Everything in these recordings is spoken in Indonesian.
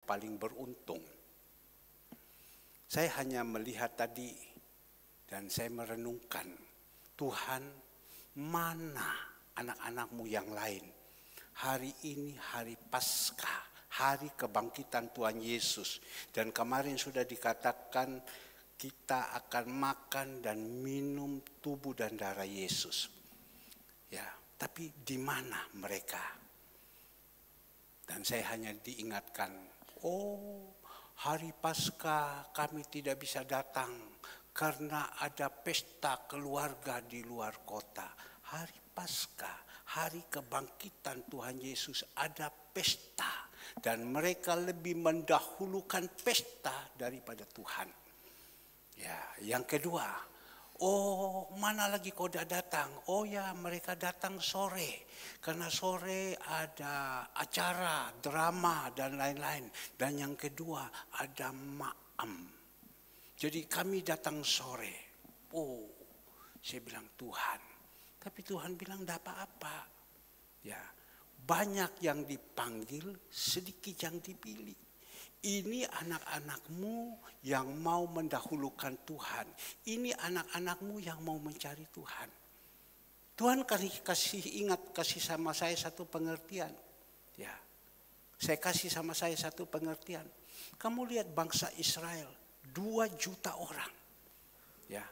paling beruntung. Saya hanya melihat tadi dan saya merenungkan, Tuhan, mana anak-anak-Mu yang lain? Hari ini hari Paskah, hari kebangkitan Tuhan Yesus. Dan kemarin sudah dikatakan kita akan makan dan minum tubuh dan darah Yesus. Ya, tapi di mana mereka? Dan saya hanya diingatkan, hari Paskah kami tidak bisa datang karena ada pesta keluarga di luar kota. Hari Paskah, hari kebangkitan Tuhan Yesus, ada pesta. Dan mereka lebih mendahulukan pesta daripada Tuhan. Ya, yang kedua, mana lagi kau dah datang? Oh ya, mereka datang sore. Karena sore ada acara, drama dan lain-lain. Dan yang kedua ada maam. Jadi kami datang sore. Saya bilang Tuhan. Tapi Tuhan bilang tidak apa-apa. Ya, banyak yang dipanggil, sedikit yang dipilih. Ini anak-anak-Mu yang mau mendahulukan Tuhan. Ini anak-anak-Mu yang mau mencari Tuhan. Tuhan kasih sama saya satu pengertian. Ya, saya kasih sama saya satu pengertian. Kamu lihat bangsa Israel, 2 juta orang. Ya,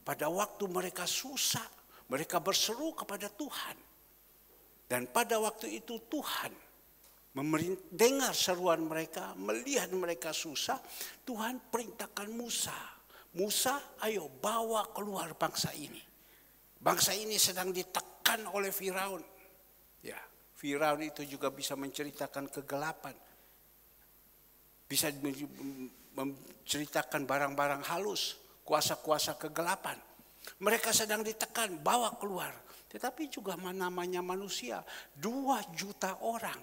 pada waktu mereka susah, mereka berseru kepada Tuhan. Dan pada waktu itu Tuhan mendengar seruan mereka, melihat mereka susah, Tuhan perintahkan Musa. Musa, ayo bawa keluar bangsa ini. Bangsa ini sedang ditekan oleh Firaun. Ya, Firaun itu juga bisa menceritakan kegelapan. Bisa menceritakan barang-barang halus, kuasa-kuasa kegelapan. Mereka sedang ditekan, bawa keluar. Tetapi juga namanya manusia, 2 juta orang.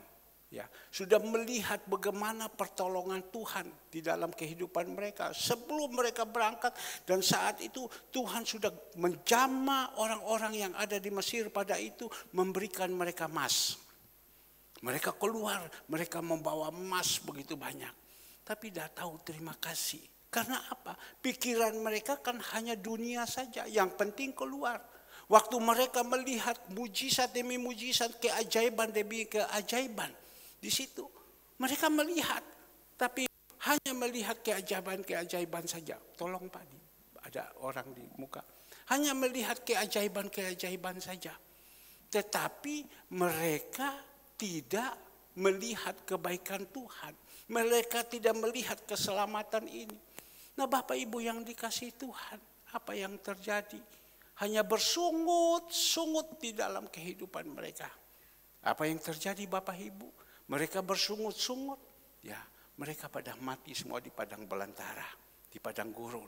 Ya, sudah melihat bagaimana pertolongan Tuhan di dalam kehidupan mereka sebelum mereka berangkat, dan saat itu Tuhan sudah menjamah orang-orang yang ada di Mesir pada itu, memberikan mereka emas. Mereka keluar, mereka membawa emas begitu banyak. Tapi tidak tahu terima kasih. Karena apa? Pikiran mereka kan hanya dunia saja, yang penting keluar. Waktu mereka melihat mujizat demi mujizat, keajaiban demi keajaiban, di situ mereka melihat, tapi hanya melihat keajaiban-keajaiban saja. Tolong Pak, ada orang di muka. Hanya melihat keajaiban-keajaiban saja. Tetapi mereka tidak melihat kebaikan Tuhan. Mereka tidak melihat keselamatan ini. Nah, Bapak Ibu yang dikasihi Tuhan, apa yang terjadi? Hanya bersungut-sungut di dalam kehidupan mereka. Apa yang terjadi Bapak Ibu? Mereka bersungut-sungut, ya, mereka pada mati semua di padang belantara, di padang gurun.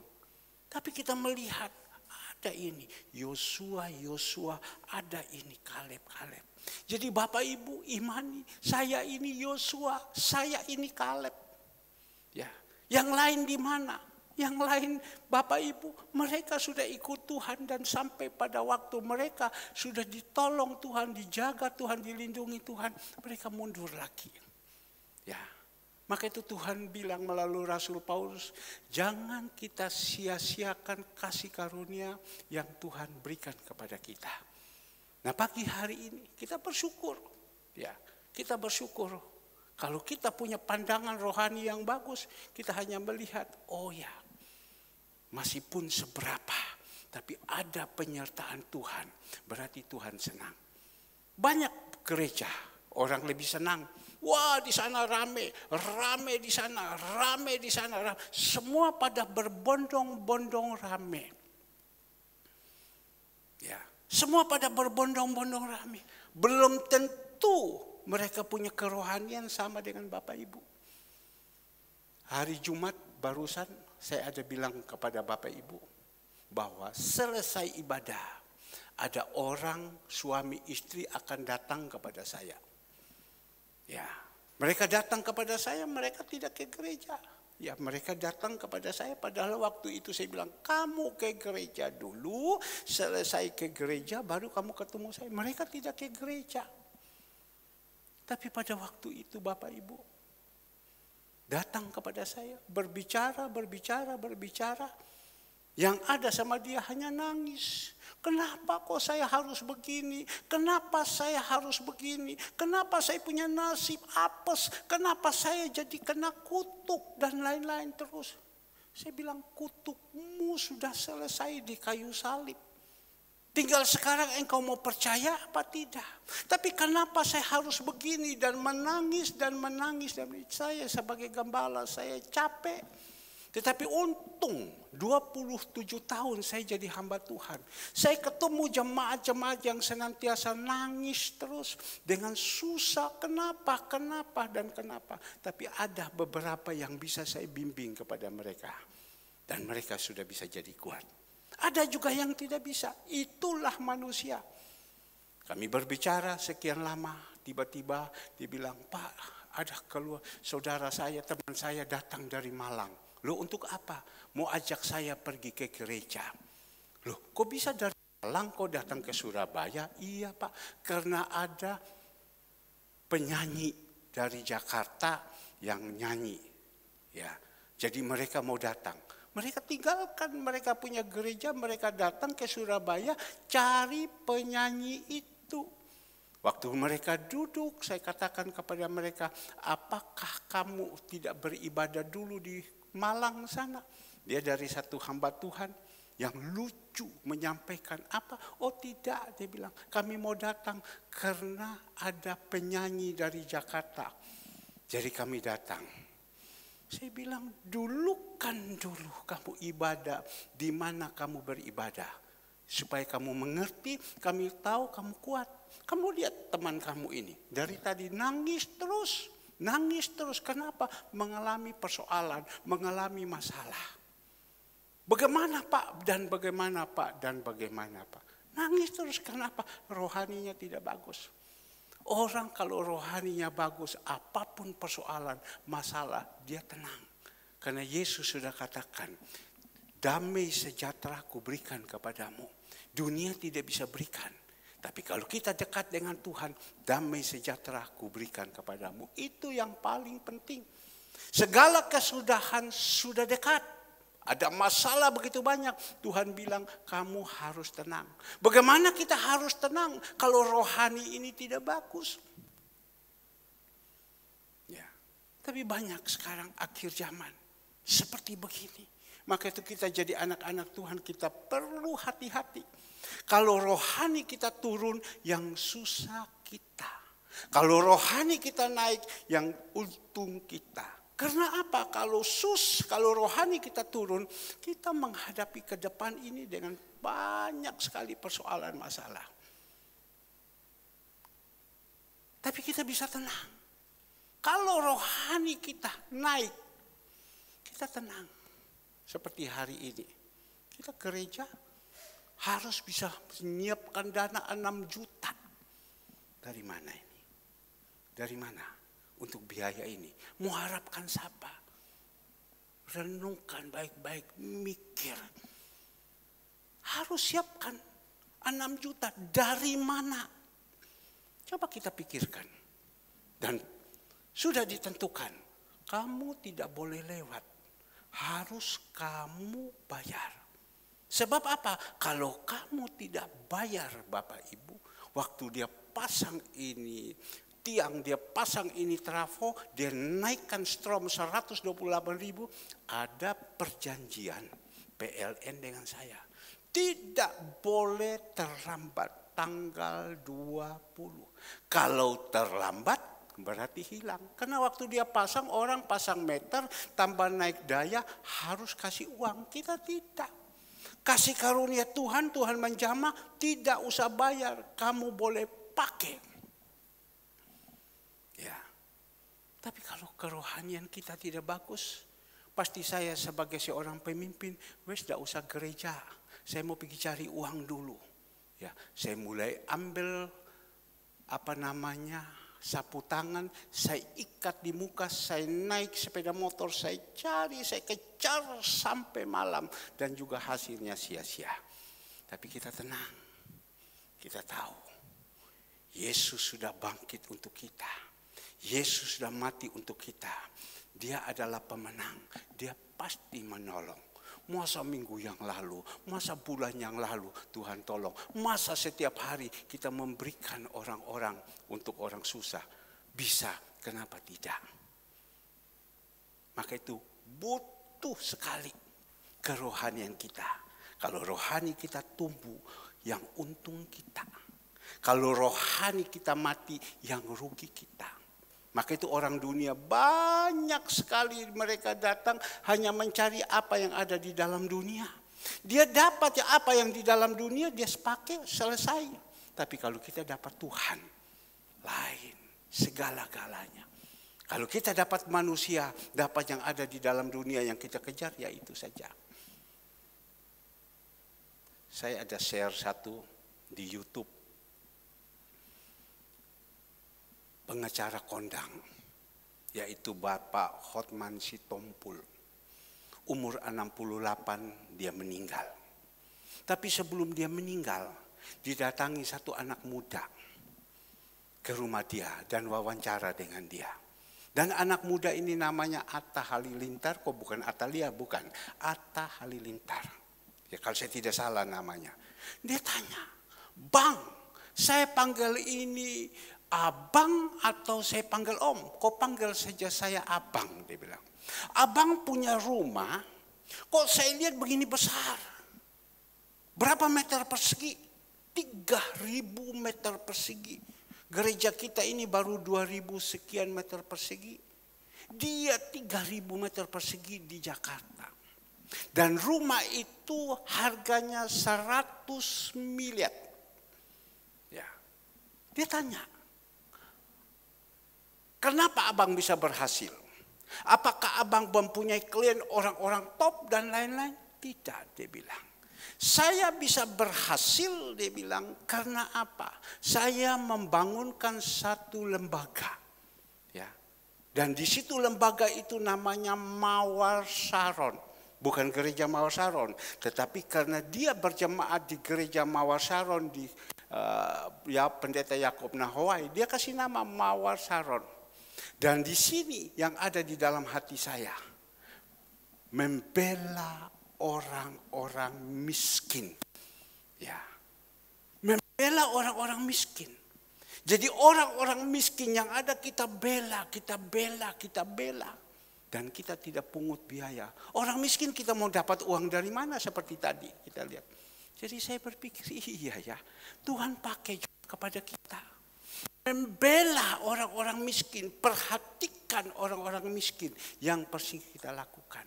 Tapi kita melihat ada ini Yosua, ada ini Kaleb. Jadi Bapak Ibu imani, saya ini Yosua, saya ini Kaleb. Ya, yang lain di mana? Yang lain Bapak Ibu, mereka sudah ikut Tuhan dan sampai pada waktu mereka sudah ditolong Tuhan, dijaga Tuhan, dilindungi Tuhan, mereka mundur lagi. Ya, maka itu Tuhan bilang melalui Rasul Paulus, jangan kita sia-siakan kasih karunia yang Tuhan berikan kepada kita. Nah, pagi hari ini kita bersyukur. Ya, kita bersyukur. Kalau kita punya pandangan rohani yang bagus, kita hanya melihat, oh ya, masih pun seberapa, tapi ada penyertaan Tuhan, berarti Tuhan senang. Banyak gereja, orang lebih senang. Wah, di sana rame di sana, rame di sana. Semua pada berbondong-bondong rame. Ya, semua pada berbondong-bondong rame. Belum tentu mereka punya kerohanian sama dengan Bapak Ibu. Hari Jumat barusan saya ada bilang kepada Bapak Ibu bahwa selesai ibadah ada orang suami istri akan datang kepada saya. Ya, mereka datang kepada saya, mereka tidak ke gereja. Ya, mereka datang kepada saya padahal waktu itu saya bilang, kamu ke gereja dulu, selesai ke gereja baru kamu ketemu saya. Mereka tidak ke gereja. Tapi pada waktu itu Bapak Ibu, datang kepada saya, berbicara. Yang ada sama dia hanya nangis. Kenapa kok saya harus begini? Kenapa saya harus begini? Kenapa saya punya nasib apes? Kenapa saya jadi kena kutuk dan lain-lain terus? Saya bilang, kutukmu sudah selesai di kayu salib. Tinggal sekarang engkau mau percaya apa tidak. Tapi kenapa saya harus begini dan menangis. Dan saya sebagai gembala saya capek. Tetapi untung 27 tahun saya jadi hamba Tuhan. Saya ketemu jemaat-jemaat yang senantiasa nangis terus. Dengan susah, kenapa. Tapi ada beberapa yang bisa saya bimbing kepada mereka. Dan mereka sudah bisa jadi kuat. Ada juga yang tidak bisa. Itulah manusia. Kami berbicara sekian lama. Tiba-tiba dibilang, Pak, ada keluar saudara saya, teman saya datang dari Malang. Loh, untuk apa? Mau ajak saya pergi ke gereja. Loh, kok bisa dari Malang kok datang ke Surabaya? Iya, Pak, karena ada penyanyi dari Jakarta yang nyanyi. Ya, jadi mereka mau datang. Mereka tinggalkan, mereka punya gereja, mereka datang ke Surabaya cari penyanyi itu. Waktu mereka duduk, saya katakan kepada mereka, apakah kamu tidak beribadah dulu di Malang sana? Dia dari satu hamba Tuhan yang lucu menyampaikan apa? Oh tidak, dia bilang, kami mau datang karena ada penyanyi dari Jakarta. Jadi kami datang. Saya bilang, dulu kamu ibadah di mana kamu beribadah. Supaya kamu mengerti, kami tahu kamu kuat. Kamu lihat teman kamu ini, dari tadi nangis terus. Kenapa? Mengalami persoalan, mengalami masalah. Bagaimana Pak? Dan bagaimana Pak? Nangis terus, kenapa? Rohaninya tidak bagus. Orang kalau rohaninya bagus, apapun persoalan, masalah, dia tenang. Karena Yesus sudah katakan, damai sejahtera ku berikan kepadamu. Dunia tidak bisa berikan. Tapi kalau kita dekat dengan Tuhan, damai sejahtera ku berikan kepadamu. Itu yang paling penting. Segala kesudahan sudah dekat. Ada masalah begitu banyak. Tuhan bilang kamu harus tenang. Bagaimana kita harus tenang kalau rohani ini tidak bagus? Ya, tapi banyak sekarang akhir zaman seperti begini. Maka itu kita jadi anak-anak Tuhan, kita perlu hati-hati. Kalau rohani kita turun, yang susah kita. Kalau rohani kita naik, yang untung kita. Karena apa? Kalau rohani kita turun, kita menghadapi ke depan ini dengan banyak sekali persoalan masalah. Tapi kita bisa tenang. Kalau rohani kita naik, kita tenang. Seperti hari ini, kita gereja harus bisa menyiapkan dana 6 juta. Dari mana ini? Dari mana? Untuk biaya ini. Mengharapkan siapa? Renungkan baik-baik, mikir. Harus siapkan 6 juta. Dari mana? Coba kita pikirkan. Dan sudah ditentukan. Kamu tidak boleh lewat. Harus kamu bayar. Sebab apa? Kalau kamu tidak bayar Bapak Ibu, waktu dia pasang ini tiang, dia pasang ini trafo, dia naikkan strom 128.000, ada perjanjian PLN dengan saya. Tidak boleh terlambat tanggal 20. Kalau terlambat berarti hilang. Karena waktu dia pasang, orang pasang meter, tambah naik daya, harus kasih uang. Kita tidak. Kasih karunia Tuhan, Tuhan menjamah, tidak usah bayar. Kamu boleh pakai. Ya. Tapi kalau kerohanian kita tidak bagus, pasti saya sebagai seorang pemimpin, tidak usah gereja. Saya mau pergi cari uang dulu. Ya, saya mulai ambil sapu tangan, saya ikat di muka, saya naik sepeda motor, saya cari, saya kejar sampai malam. Dan juga hasilnya sia-sia. Tapi kita tenang. Kita tahu. Yesus sudah bangkit untuk kita. Yesus sudah mati untuk kita. Dia adalah pemenang. Dia pasti menolong. Masa minggu yang lalu, masa bulan yang lalu Tuhan tolong. Masa setiap hari kita memberikan orang-orang untuk orang susah. Bisa, kenapa tidak? Maka itu butuh sekali kerohanian kita. Kalau rohani kita tumbuh, yang untung kita. Kalau rohani kita mati, yang rugi kita. Maka itu orang dunia banyak sekali mereka datang hanya mencari apa yang ada di dalam dunia. Dia dapat ya apa yang di dalam dunia, dia pakai, selesai. Tapi kalau kita dapat Tuhan, lain segala-galanya. Kalau kita dapat manusia, dapat yang ada di dalam dunia yang kita kejar, ya itu saja. Saya ada share satu di YouTube. Pengacara kondang, yaitu Bapak Hotman Sitompul. Umur 68 dia meninggal. Tapi sebelum dia meninggal, didatangi satu anak muda ke rumah dia dan wawancara dengan dia. Dan anak muda ini namanya Atta Halilintar, kok bukan Atalia, bukan. Atta Halilintar. Ya kalau saya tidak salah namanya. Dia tanya, "Bang, saya panggil ini abang atau saya panggil om? Kok panggil saja saya abang?" Dia bilang. "Abang punya rumah, kok saya lihat begini besar. Berapa meter persegi? 3.000 meter persegi. Gereja kita ini baru 2.000 sekian meter persegi. Dia 3.000 meter persegi di Jakarta. Dan rumah itu harganya 100 miliar. Ya. Dia tanya, "Kenapa abang bisa berhasil? Apakah abang mempunyai klien orang-orang top dan lain-lain?" "Tidak," dia bilang. "Saya bisa berhasil," dia bilang, "karena apa? Saya membangunkan satu lembaga." Ya. Dan di situ lembaga itu namanya Mawar Sharon. Bukan gereja Mawar Sharon, tetapi karena dia berjemaat di gereja Mawar Sharon di ya Pendeta Yakob Nahowai, dia kasih nama Mawar Sharon. Dan di sini yang ada di dalam hati saya, membela orang-orang miskin. Ya. Membela orang-orang miskin. Jadi orang-orang miskin yang ada kita bela, kita bela, kita bela. Dan kita tidak pungut biaya. Orang miskin kita mau dapat uang dari mana seperti tadi kita lihat. Jadi saya berpikir, iya ya, Tuhan pakai juga kepada kita. Membela orang-orang miskin, perhatikan orang-orang miskin yang pasti kita lakukan.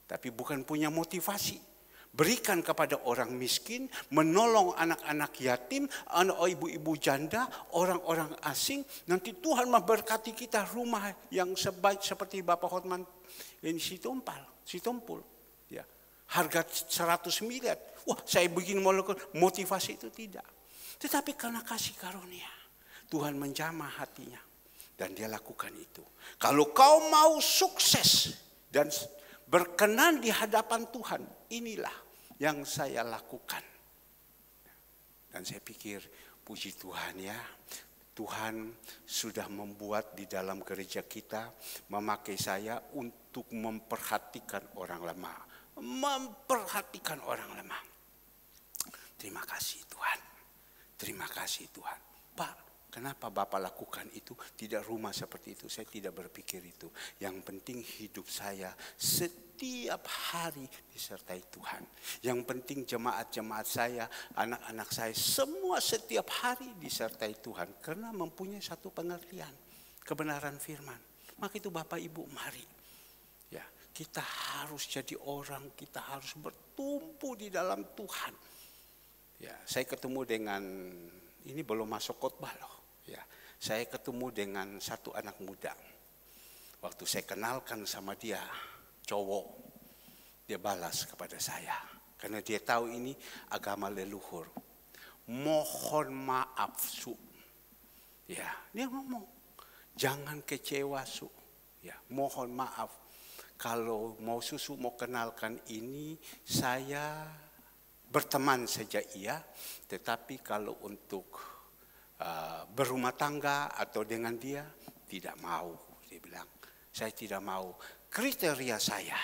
Tapi bukan punya motivasi. Berikan kepada orang miskin, menolong anak-anak yatim, anak ibu-ibu janda, orang-orang asing. Nanti Tuhan memberkati kita rumah yang sebaik seperti Bapak Hotman ini Sitompul. Ya. Harga 100 miliar. Wah, saya begini motivasi itu tidak. Tetapi karena kasih karunia, Tuhan menjamah hatinya. Dan dia lakukan itu. Kalau kau mau sukses dan berkenan di hadapan Tuhan, inilah yang saya lakukan. Dan saya pikir, puji Tuhan ya, Tuhan sudah membuat di dalam gereja kita, memakai saya untuk memperhatikan orang lemah. Memperhatikan orang lemah. Terima kasih Tuhan. Terima kasih Tuhan. Pak, kenapa Bapak lakukan itu? Tidak rumah seperti itu. Saya tidak berpikir itu. Yang penting hidup saya setiap hari disertai Tuhan. Yang penting jemaat-jemaat saya, anak-anak saya, semua setiap hari disertai Tuhan. Karena mempunyai satu pengertian, kebenaran firman. Maka itu Bapak Ibu mari. Ya, kita harus jadi orang, kita harus bertumbuh di dalam Tuhan. Ya, saya ketemu dengan, ini belum masuk khotbah loh. Ya, saya ketemu dengan satu anak muda. Waktu saya kenalkan sama dia, cowok, dia balas kepada saya. Karena dia tahu ini agama leluhur. "Mohon maaf Su." Ya, dia ngomong, "Jangan kecewa Su." Ya, mohon maaf. Kalau mau Susu mau kenalkan ini, saya berteman saja iya, tetapi kalau untuk berumah tangga atau dengan dia tidak mau, dia bilang. Saya tidak mau. Kriteria saya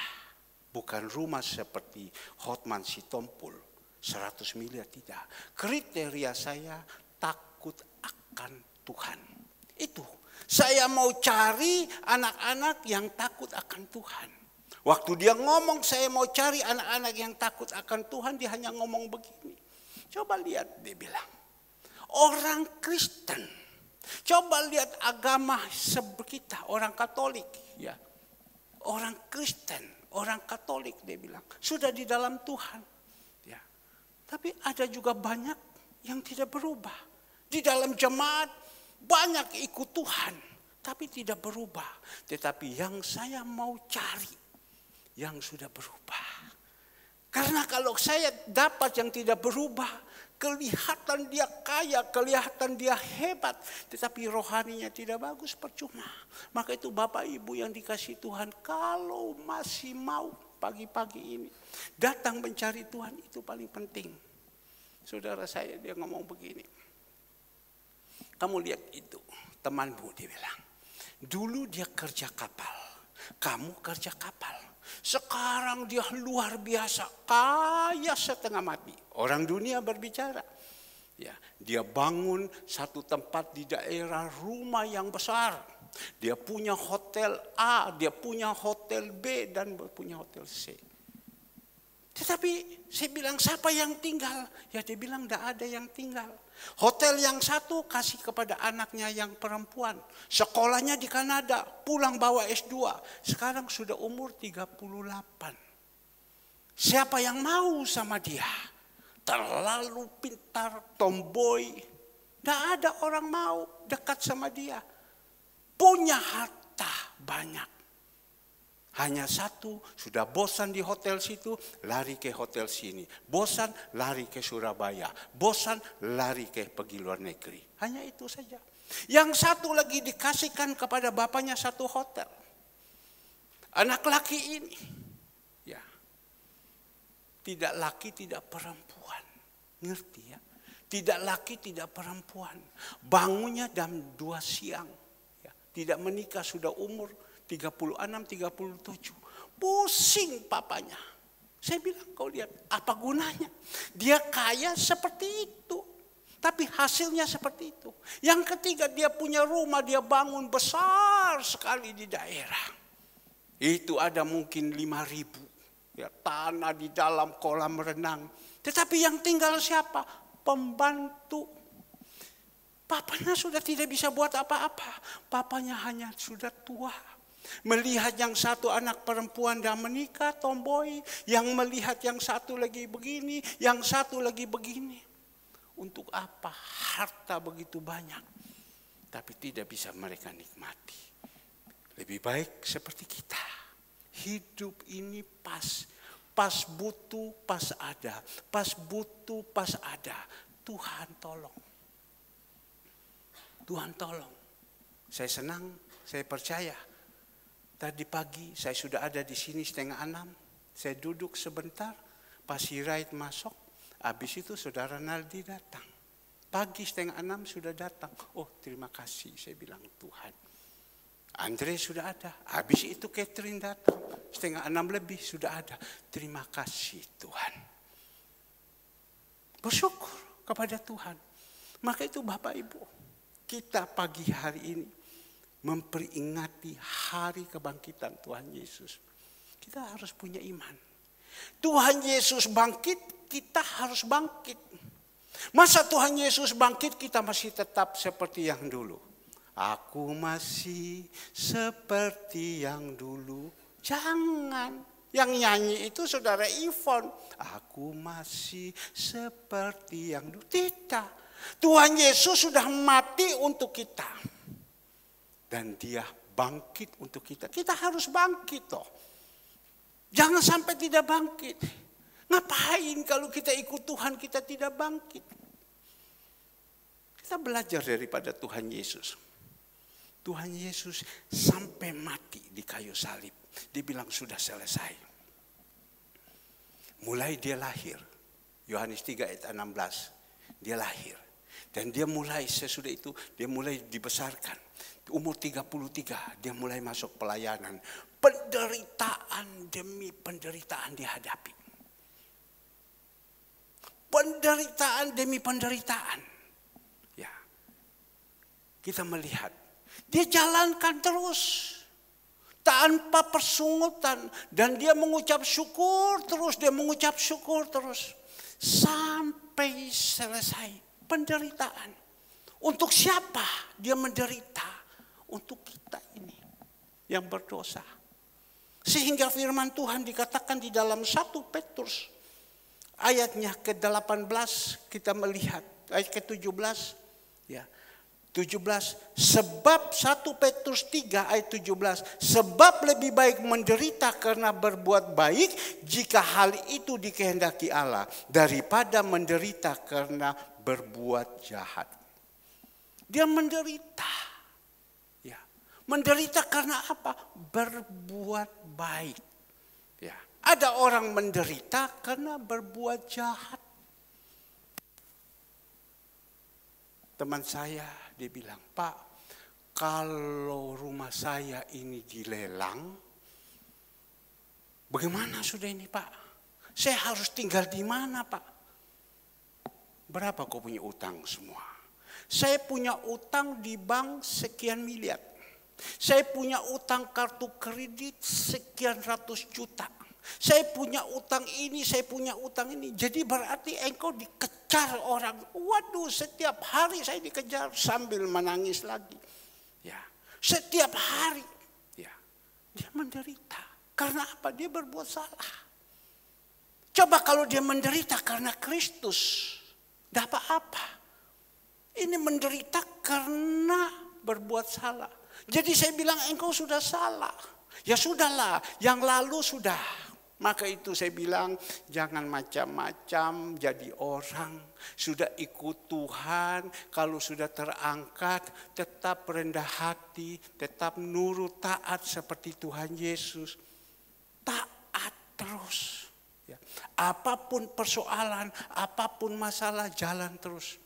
bukan rumah seperti Hotman Sitompul, 100 miliar tidak. Kriteria saya takut akan Tuhan. Itu. Saya mau cari anak-anak yang takut akan Tuhan. Waktu dia ngomong saya mau cari anak-anak yang takut akan Tuhan, dia hanya ngomong begini. Coba lihat, dia bilang. Orang Kristen. Coba lihat agama kita, orang Katolik. Ya. Orang Kristen, orang Katolik dia bilang. Sudah di dalam Tuhan. Ya. Tapi ada juga banyak yang tidak berubah. Di dalam jemaat banyak ikut Tuhan. Tapi tidak berubah. Tetapi yang saya mau cari, yang sudah berubah. Karena kalau saya dapat yang tidak berubah, kelihatan dia kaya, kelihatan dia hebat, tetapi rohaninya tidak bagus, percuma. Maka itu Bapak Ibu yang dikasih Tuhan, kalau masih mau pagi-pagi ini datang mencari Tuhan, itu paling penting. Saudara saya dia ngomong begini, kamu lihat itu temanmu, dia bilang, dulu dia kerja kapal, kamu kerja kapal. Sekarang dia luar biasa, kaya setengah mati. Orang dunia berbicara. Ya, dia bangun satu tempat di daerah rumah yang besar. Dia punya hotel A, dia punya hotel B, dan punya hotel C. Tetapi saya bilang, siapa yang tinggal? Ya dia bilang, tidak ada yang tinggal. Hotel yang satu kasih kepada anaknya yang perempuan. Sekolahnya di Kanada, pulang bawa S2. Sekarang sudah umur 38. Siapa yang mau sama dia? Terlalu pintar, tomboy. Tidak ada orang mau dekat sama dia. Punya harta banyak. Hanya satu, sudah bosan di hotel situ, lari ke hotel sini. Bosan, lari ke Surabaya. Bosan, lari ke pergi luar negeri. Hanya itu saja. Yang satu lagi dikasihkan kepada bapaknya satu hotel. Anak laki ini, ya, tidak laki, tidak perempuan. Ngerti ya? Tidak laki, tidak perempuan. Bangunnya jam 2 siang. Ya, tidak menikah, sudah umur 36, 37. Pusing papanya. Saya bilang, kau lihat apa gunanya? Dia kaya seperti itu. Tapi hasilnya seperti itu. Yang ketiga, dia punya rumah, dia bangun besar sekali di daerah. Itu ada mungkin 5.000. Ya, tanah di dalam kolam renang. Tetapi yang tinggal siapa? Pembantu. Papanya sudah tidak bisa buat apa-apa. Papanya hanya sudah tua. Melihat yang satu anak perempuan dah menikah, tomboy. Yang melihat yang satu lagi begini, yang satu lagi begini. Untuk apa harta begitu banyak? Tapi tidak bisa mereka nikmati. Lebih baik seperti kita. Hidup ini pas. Pas butuh, pas ada. Pas butuh, pas ada. Tuhan tolong. Tuhan tolong. Saya senang, saya percaya. Tadi pagi saya sudah ada di sini 5:30. Saya duduk sebentar, pas Hirait masuk. Habis itu saudara Naldi datang. Pagi 5:30 sudah datang. Oh terima kasih, saya bilang Tuhan. Andre sudah ada. Habis itu Catherine datang. 5:30 lebih sudah ada. Terima kasih Tuhan. Bersyukur kepada Tuhan. Maka itu Bapak Ibu, kita pagi hari ini memperingati hari kebangkitan Tuhan Yesus. Kita harus punya iman. Tuhan Yesus bangkit, kita harus bangkit. Masa Tuhan Yesus bangkit, kita masih tetap seperti yang dulu? Aku masih seperti yang dulu. Jangan. Yang nyanyi itu saudara Ivon. Aku masih seperti yang dulu. Tidak. Tuhan Yesus sudah mati untuk kita. Dan dia bangkit untuk kita. Kita harus bangkit toh. Jangan sampai tidak bangkit. Ngapain kalau kita ikut Tuhan kita tidak bangkit? Kita belajar daripada Tuhan Yesus. Tuhan Yesus sampai mati di kayu salib. Dia bilang sudah selesai. Mulai dia lahir. Yohanes 3 ayat 16. Dia lahir. Dan dia mulai sesudah itu, dia mulai dibesarkan. Umur 33, dia mulai masuk pelayanan. Penderitaan demi penderitaan dihadapi. Penderitaan demi penderitaan. Ya, kita melihat. Dia jalankan terus. Tanpa persungutan. Dan dia mengucap syukur terus. Dia mengucap syukur terus. Sampai selesai penderitaan. Untuk siapa dia menderita? Untuk kita ini yang berdosa. Sehingga firman Tuhan dikatakan di dalam 1 Petrus ayatnya ke-18 kita melihat ayat ke-17 ya. 17 sebab 1 Petrus 3 ayat 17 sebab lebih baik menderita karena berbuat baik jika hal itu dikehendaki Allah daripada menderita karena berbuat jahat. Dia menderita. Ya. Menderita karena apa? Berbuat baik. Ya. Ada orang menderita karena berbuat jahat. Teman saya dia bilang, Pak, kalau rumah saya ini dilelang, bagaimana sudah ini Pak? Saya harus tinggal di mana Pak? Berapa kau punya utang semua? Saya punya utang di bank sekian miliar. Saya punya utang kartu kredit sekian ratus juta. Saya punya utang ini, saya punya utang ini. Jadi berarti engkau dikejar orang. Waduh, setiap hari saya dikejar sambil menangis lagi. Ya, setiap hari. Ya, dia menderita. Karena apa? Dia berbuat salah. Coba kalau dia menderita karena Kristus, tidak apa-apa. Ini menderita karena berbuat salah. Jadi saya bilang engkau sudah salah. Ya sudahlah, yang lalu sudah. Maka itu saya bilang jangan macam-macam jadi orang. Sudah ikut Tuhan, kalau sudah terangkat tetap rendah hati, tetap nurut taat seperti Tuhan Yesus. Taat terus. Ya. Apapun persoalan, apapun masalah jalan terus.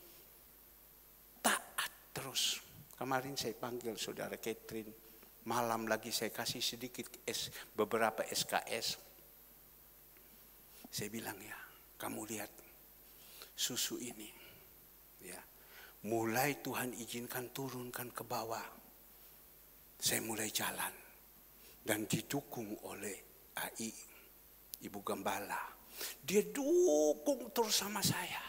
Taat terus. Kemarin saya panggil saudara Catherine. Malam lagi saya kasih sedikit beberapa SKS. Saya bilang ya, kamu lihat susu ini. Ya, mulai Tuhan izinkan turunkan ke bawah. Saya mulai jalan. Dan didukung oleh AI, Ibu Gembala. Dia dukung terus sama saya.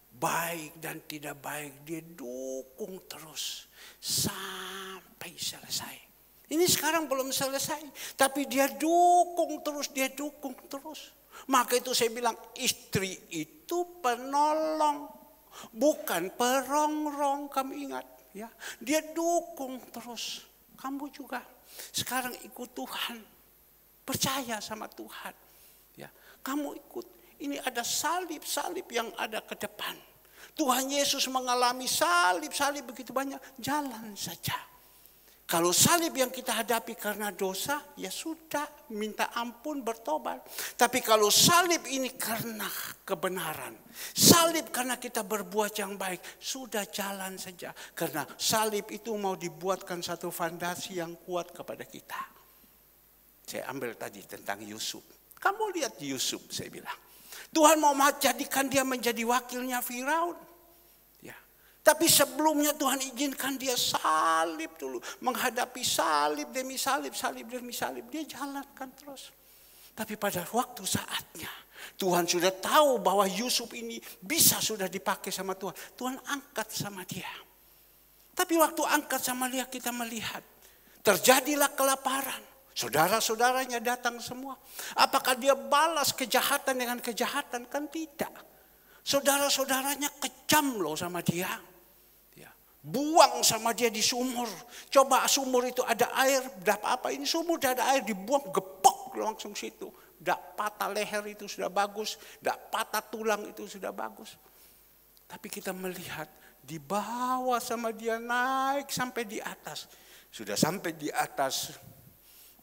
Baik dan tidak baik, dia dukung terus sampai selesai. Ini sekarang belum selesai, tapi dia dukung terus, dia dukung terus. Maka itu saya bilang istri itu penolong, bukan perongrong, kamu ingat ya. Dia dukung terus. Kamu juga sekarang ikut Tuhan, percaya sama Tuhan. Ya, kamu ikut. Ini ada salib-salib yang ada ke depan. Tuhan Yesus mengalami salib-salib begitu banyak. Jalan saja. Kalau salib yang kita hadapi karena dosa, ya sudah minta ampun bertobat. Tapi kalau salib ini karena kebenaran, salib karena kita berbuat yang baik, sudah jalan saja. Karena salib itu mau dibuatkan satu fondasi yang kuat kepada kita. Saya ambil tadi tentang Yusuf. Kamu lihat Yusuf, saya bilang. Tuhan mau jadikan dia menjadi wakilnya Firaun. Ya. Tapi sebelumnya Tuhan izinkan dia salib dulu. Menghadapi salib demi salib, salib demi salib. Dia jalankan terus. Tapi pada waktu saatnya Tuhan sudah tahu bahwa Yusuf ini bisa sudah dipakai sama Tuhan. Tuhan angkat sama dia. Tapi waktu angkat sama dia kita melihat. Terjadilah kelaparan. Saudara-saudaranya datang semua. Apakah dia balas kejahatan dengan kejahatan? Kan tidak. Saudara-saudaranya kejam loh sama dia. Ya. Buang sama dia di sumur. Coba sumur itu ada air. Apa ini sumur ada air dibuang gepok langsung situ. Tidak patah leher itu sudah bagus. Tidak patah tulang itu sudah bagus. Tapi kita melihat dibawa sama dia naik sampai di atas. Sudah sampai di atas.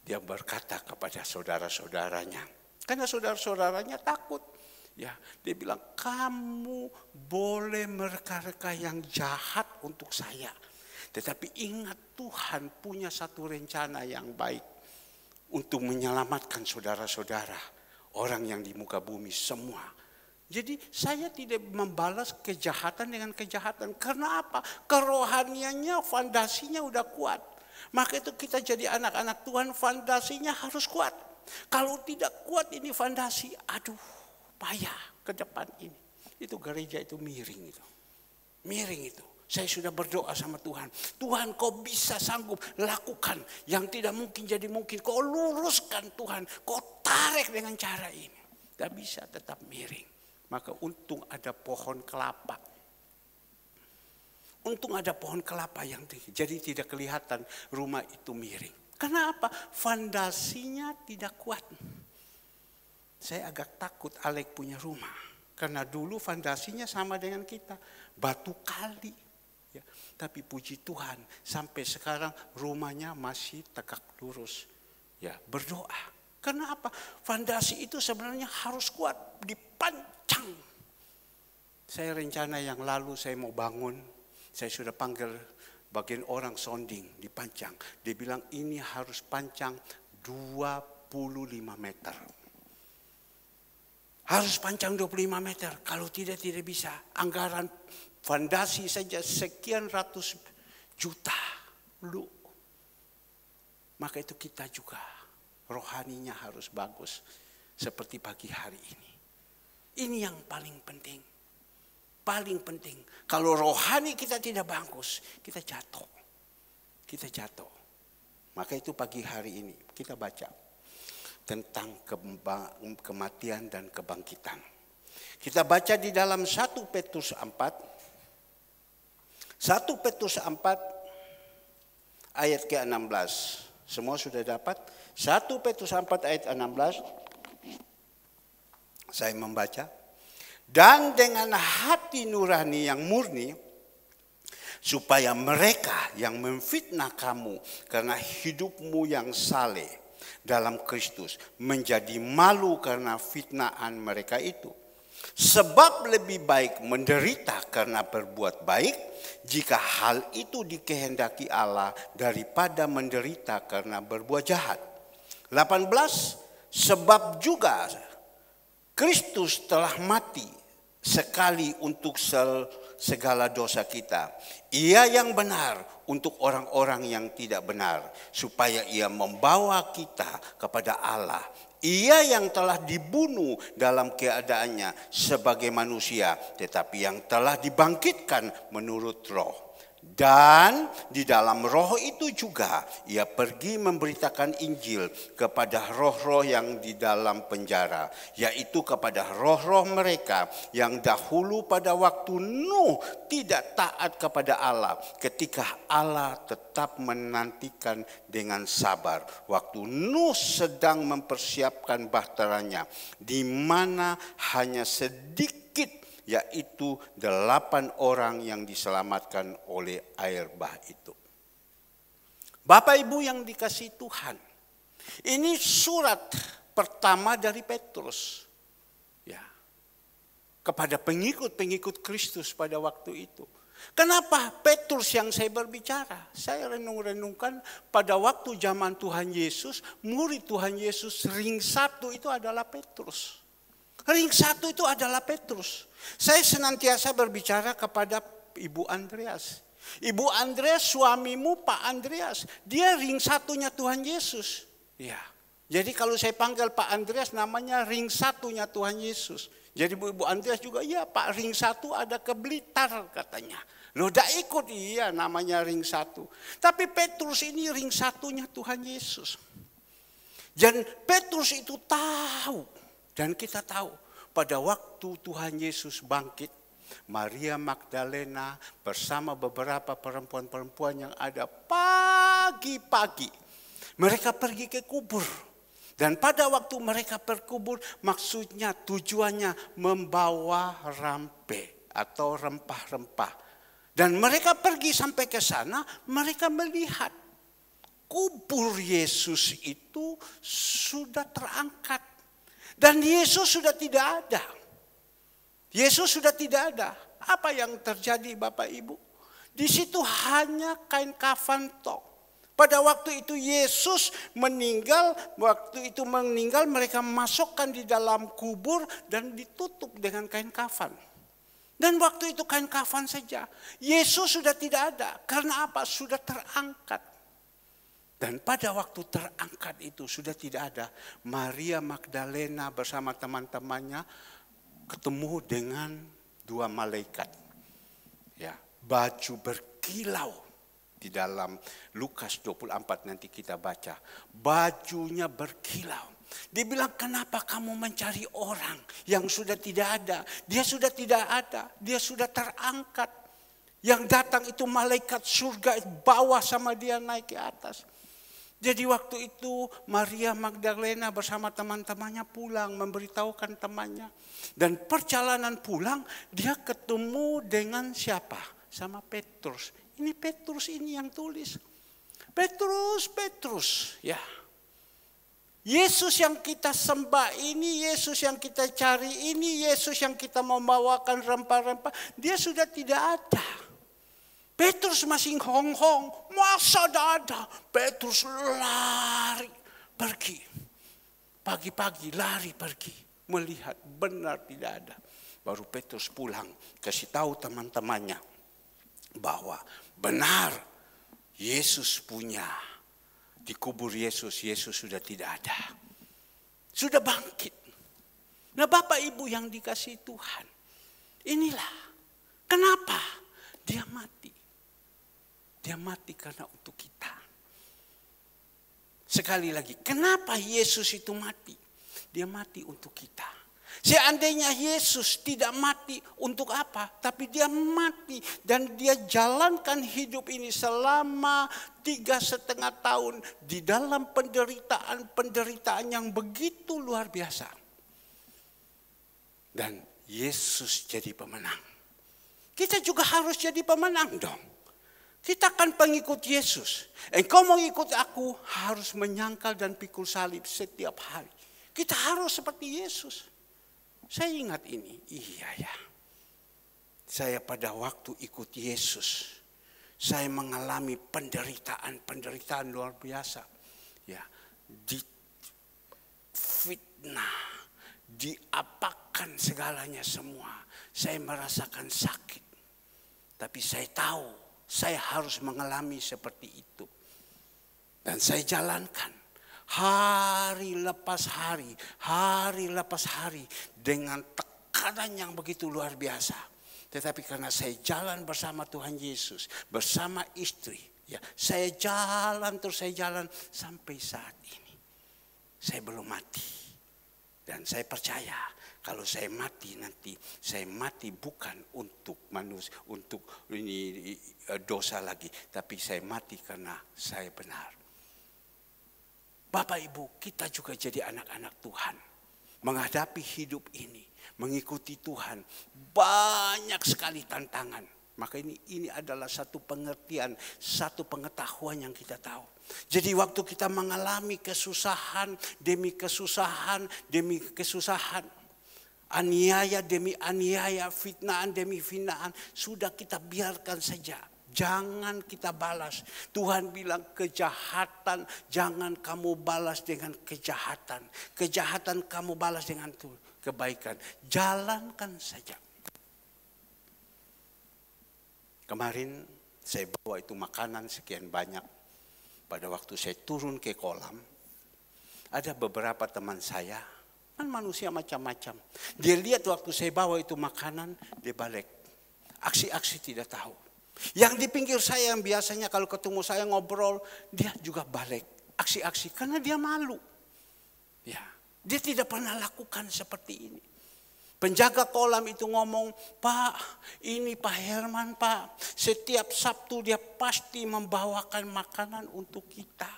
Dia berkata kepada saudara-saudaranya. Karena saudara-saudaranya takut. Ya, dia bilang kamu boleh mereka-reka yang jahat untuk saya. Tetapi ingat Tuhan punya satu rencana yang baik untuk menyelamatkan saudara-saudara, orang yang di muka bumi semua. Jadi saya tidak membalas kejahatan dengan kejahatan. Karena apa? Kerohaniannya, fondasinya udah kuat. Maka itu kita jadi anak-anak Tuhan, fondasinya harus kuat. Kalau tidak kuat ini fondasi, aduh payah ke depan ini. Itu gereja itu miring itu. Miring itu. Saya sudah berdoa sama Tuhan. Tuhan kau bisa sanggup lakukan yang tidak mungkin jadi mungkin. Kau luruskan Tuhan. Kau tarik dengan cara ini. Tidak bisa tetap miring. Maka untung ada pohon kelapa. Untung ada pohon kelapa yang tinggi. Jadi tidak kelihatan rumah itu miring. Kenapa? Fondasinya tidak kuat. Saya agak takut Alek punya rumah. Karena dulu fondasinya sama dengan kita. Batu kali. Ya. Tapi puji Tuhan sampai sekarang rumahnya masih tegak lurus. Ya, berdoa. Karena apa? Fondasi itu sebenarnya harus kuat. Dipancang. Saya rencana yang lalu saya mau bangun. Saya sudah panggil bagian orang sounding dipancang. Dia bilang ini harus pancang 25 meter. Harus pancang 25 meter. Kalau tidak bisa. Anggaran fondasi saja sekian ratus juta. Lu. Maka itu kita juga. Rohaninya harus bagus. Seperti pagi hari ini. Ini yang paling penting. Paling penting. Kalau rohani kita tidak bagus. Kita jatuh. Kita jatuh. Maka itu pagi hari ini. Kita baca tentang kematian dan kebangkitan. Kita baca di dalam 1 Petrus 4. 1 Petrus 4 ayat ke-16. Semua sudah dapat? 1 Petrus 4 ayat 16. Saya membaca. Dan dengan hati nurani yang murni, supaya mereka yang memfitnah kamu karena hidupmu yang saleh dalam Kristus menjadi malu karena fitnaan mereka itu. Sebab lebih baik menderita karena berbuat baik jika hal itu dikehendaki Allah daripada menderita karena berbuat jahat. 18. Sebab juga Kristus telah mati sekali untuk segala dosa kita. Ia yang benar untuk orang-orang yang tidak benar, supaya ia membawa kita kepada Allah. Ia yang telah dibunuh dalam keadaannya sebagai manusia, tetapi yang telah dibangkitkan menurut roh. Dan di dalam roh itu juga ia pergi memberitakan Injil kepada roh-roh yang di dalam penjara, yaitu kepada roh-roh mereka yang dahulu pada waktu Nuh tidak taat kepada Allah, ketika Allah tetap menantikan dengan sabar waktu Nuh sedang mempersiapkan bahteranya, di mana hanya sedikit, yaitu 8 orang yang diselamatkan oleh air bah itu. Bapak Ibu yang dikasihi Tuhan, ini surat pertama dari Petrus, ya, kepada pengikut-pengikut Kristus pada waktu itu. Kenapa Petrus yang saya berbicara? Saya renung-renungkan pada waktu zaman Tuhan Yesus, murid Tuhan Yesus ring 1 itu adalah Petrus. Ring 1 itu adalah Petrus. Saya senantiasa berbicara kepada Ibu Andreas. Ibu Andreas, suamimu Pak Andreas, dia ring 1-nya Tuhan Yesus. Ya. Jadi kalau saya panggil Pak Andreas, namanya ring 1-nya Tuhan Yesus. Jadi Ibu Andreas juga, ya Pak, ring 1 ada ke Blitar katanya. Loh, dah ikut, iya namanya ring 1. Tapi Petrus ini ring 1-nya Tuhan Yesus. Dan Petrus itu tahu. Dan kita tahu pada waktu Tuhan Yesus bangkit, Maria Magdalena bersama beberapa perempuan-perempuan yang ada pagi-pagi. Mereka pergi ke kubur. Dan pada waktu mereka berkubur, maksudnya tujuannya membawa rampe atau rempah-rempah. Dan mereka pergi sampai ke sana, mereka melihat kubur Yesus itu sudah terangkat. Dan Yesus sudah tidak ada. Yesus sudah tidak ada. Apa yang terjadi Bapak Ibu? Di situ hanya kain kafan tok. Pada waktu itu Yesus meninggal, mereka masukkan di dalam kubur dan ditutup dengan kain kafan. Dan waktu itu kain kafan saja. Yesus sudah tidak ada. Karena apa? Sudah terangkat. Dan pada waktu terangkat itu sudah tidak ada. Maria Magdalena bersama teman-temannya ketemu dengan dua malaikat. Ya, baju berkilau. Di dalam Lukas 24 nanti kita baca. Bajunya berkilau. Dia bilang, kenapa kamu mencari orang yang sudah tidak ada? Dia sudah tidak ada. Dia sudah terangkat. Yang datang itu malaikat surga bawa sama dia naik ke atas. Jadi waktu itu Maria Magdalena bersama teman-temannya pulang memberitahukan temannya. Dan perjalanan pulang dia ketemu dengan siapa? Sama Petrus. Ini Petrus ini yang tulis. Petrus, ya. Yesus yang kita sembah ini, Yesus yang kita cari ini, Yesus yang kita membawakan rempah-rempah, dia sudah tidak ada. Petrus masih hong-hong, masa ada? Petrus lari pergi. Pagi-pagi lari pergi, melihat benar tidak ada. Baru Petrus pulang, kasih tahu teman-temannya bahwa benar Yesus punya. Di kubur Yesus sudah tidak ada. Sudah bangkit. Nah Bapak Ibu yang dikasihi Tuhan. Inilah kenapa dia mati. Dia mati karena untuk kita. Sekali lagi, kenapa Yesus itu mati? Dia mati untuk kita. Seandainya Yesus tidak mati untuk apa? Tapi dia mati dan dia jalankan hidup ini selama 3,5 tahun. Di dalam penderitaan yang begitu luar biasa. Dan Yesus jadi pemenang. Kita juga harus jadi pemenang dong. Kita kan pengikut Yesus. Engkau mau ikut aku harus menyangkal dan pikul salib setiap hari. Kita harus seperti Yesus. Saya ingat ini, iya ya. Saya pada waktu ikut Yesus, saya mengalami penderitaan luar biasa. Ya, difitnah, diapakan segalanya semua. Saya merasakan sakit. Tapi saya tahu, saya harus mengalami seperti itu. Dan saya jalankan. Hari lepas hari dengan tekanan yang begitu luar biasa. Tetapi karena saya jalan bersama Tuhan Yesus, bersama istri, ya, saya jalan sampai saat ini. Saya belum mati. Dan saya percaya kalau saya mati nanti, saya mati bukan untuk manusia, untuk ini dosa lagi, tapi saya mati karena saya benar. Bapak Ibu, kita juga jadi anak-anak Tuhan. Menghadapi hidup ini, mengikuti Tuhan, banyak sekali tantangan. Maka ini adalah satu pengertian, satu pengetahuan yang kita tahu. Jadi waktu kita mengalami kesusahan demi kesusahan, aniaya demi aniaya, fitnaan demi fitnaan, sudah kita biarkan saja. Jangan kita balas. Tuhan bilang kejahatan jangan kamu balas dengan kejahatan. Kejahatan kamu balas dengan kebaikan. Jalankan saja. Kemarin saya bawa itu makanan sekian banyak. Pada waktu saya turun ke kolam, ada beberapa teman saya, kan manusia macam-macam. Dia lihat waktu saya bawa itu makanan, dia balik. Aksi-aksi tidak tahu. Yang di pinggir saya yang biasanya kalau ketemu saya ngobrol, dia juga balik. Aksi-aksi karena dia malu. Ya, dia tidak pernah lakukan seperti ini. Penjaga kolam itu ngomong, Pak, ini Pak Herman Pak. Setiap Sabtu dia pasti membawakan makanan untuk kita.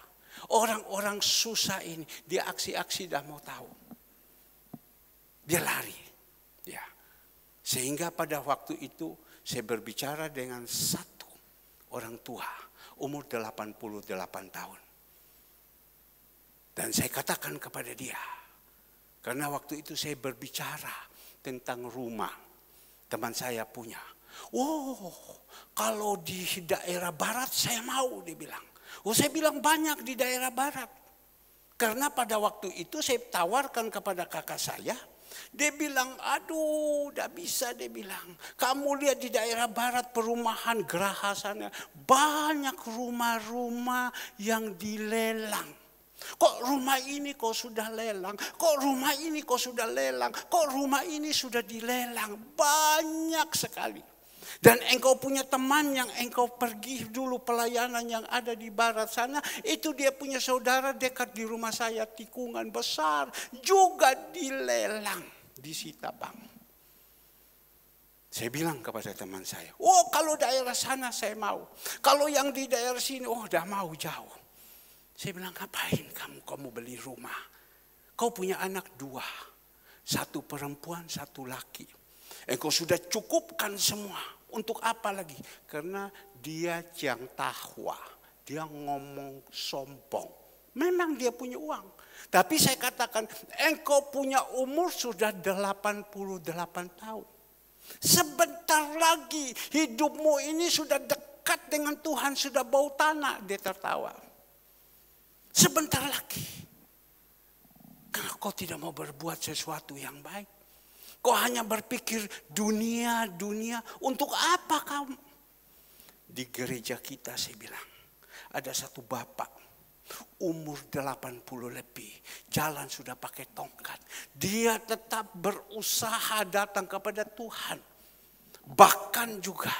Orang-orang susah ini, dia aksi-aksi dah mau tahu. Dia lari. Ya. Sehingga pada waktu itu saya berbicara dengan satu orang tua, umur 88 tahun. Dan saya katakan kepada dia, karena waktu itu saya berbicara tentang rumah. Teman saya punya. Oh, kalau di daerah barat saya mau, dia bilang. Oh, saya bilang banyak di daerah barat. Karena pada waktu itu saya tawarkan kepada kakak saya. Dia bilang, aduh udah bisa, dia bilang. Kamu lihat di daerah barat perumahan Geraha sana. Banyak rumah-rumah yang dilelang. Kok rumah ini kok sudah lelang? Kok rumah ini kok sudah lelang? Kok rumah ini sudah dilelang? Banyak sekali. Dan engkau punya teman yang engkau pergi dulu pelayanan yang ada di barat sana. Itu dia punya saudara dekat di rumah saya, tikungan besar. Juga dilelang, disita bank. Saya bilang kepada teman saya, oh kalau daerah sana saya mau. Kalau yang di daerah sini, oh udah mau jauh. Saya bilang, ngapain kamu beli rumah? Kau punya anak 2. 1 perempuan, 1 laki. Engkau sudah cukupkan semua. Untuk apa lagi? Karena dia yang tahwa. Dia ngomong sombong. Memang dia punya uang. Tapi saya katakan, engkau punya umur sudah 88 tahun. Sebentar lagi hidupmu ini sudah dekat dengan Tuhan. Sudah bau tanah. Dia tertawa. Sebentar lagi. Karena kau tidak mau berbuat sesuatu yang baik. Kau hanya berpikir dunia. Untuk apa kamu? Di gereja kita saya bilang. Ada satu bapak. Umur 80 lebih. Jalan sudah pakai tongkat. Dia tetap berusaha datang kepada Tuhan. Bahkan juga.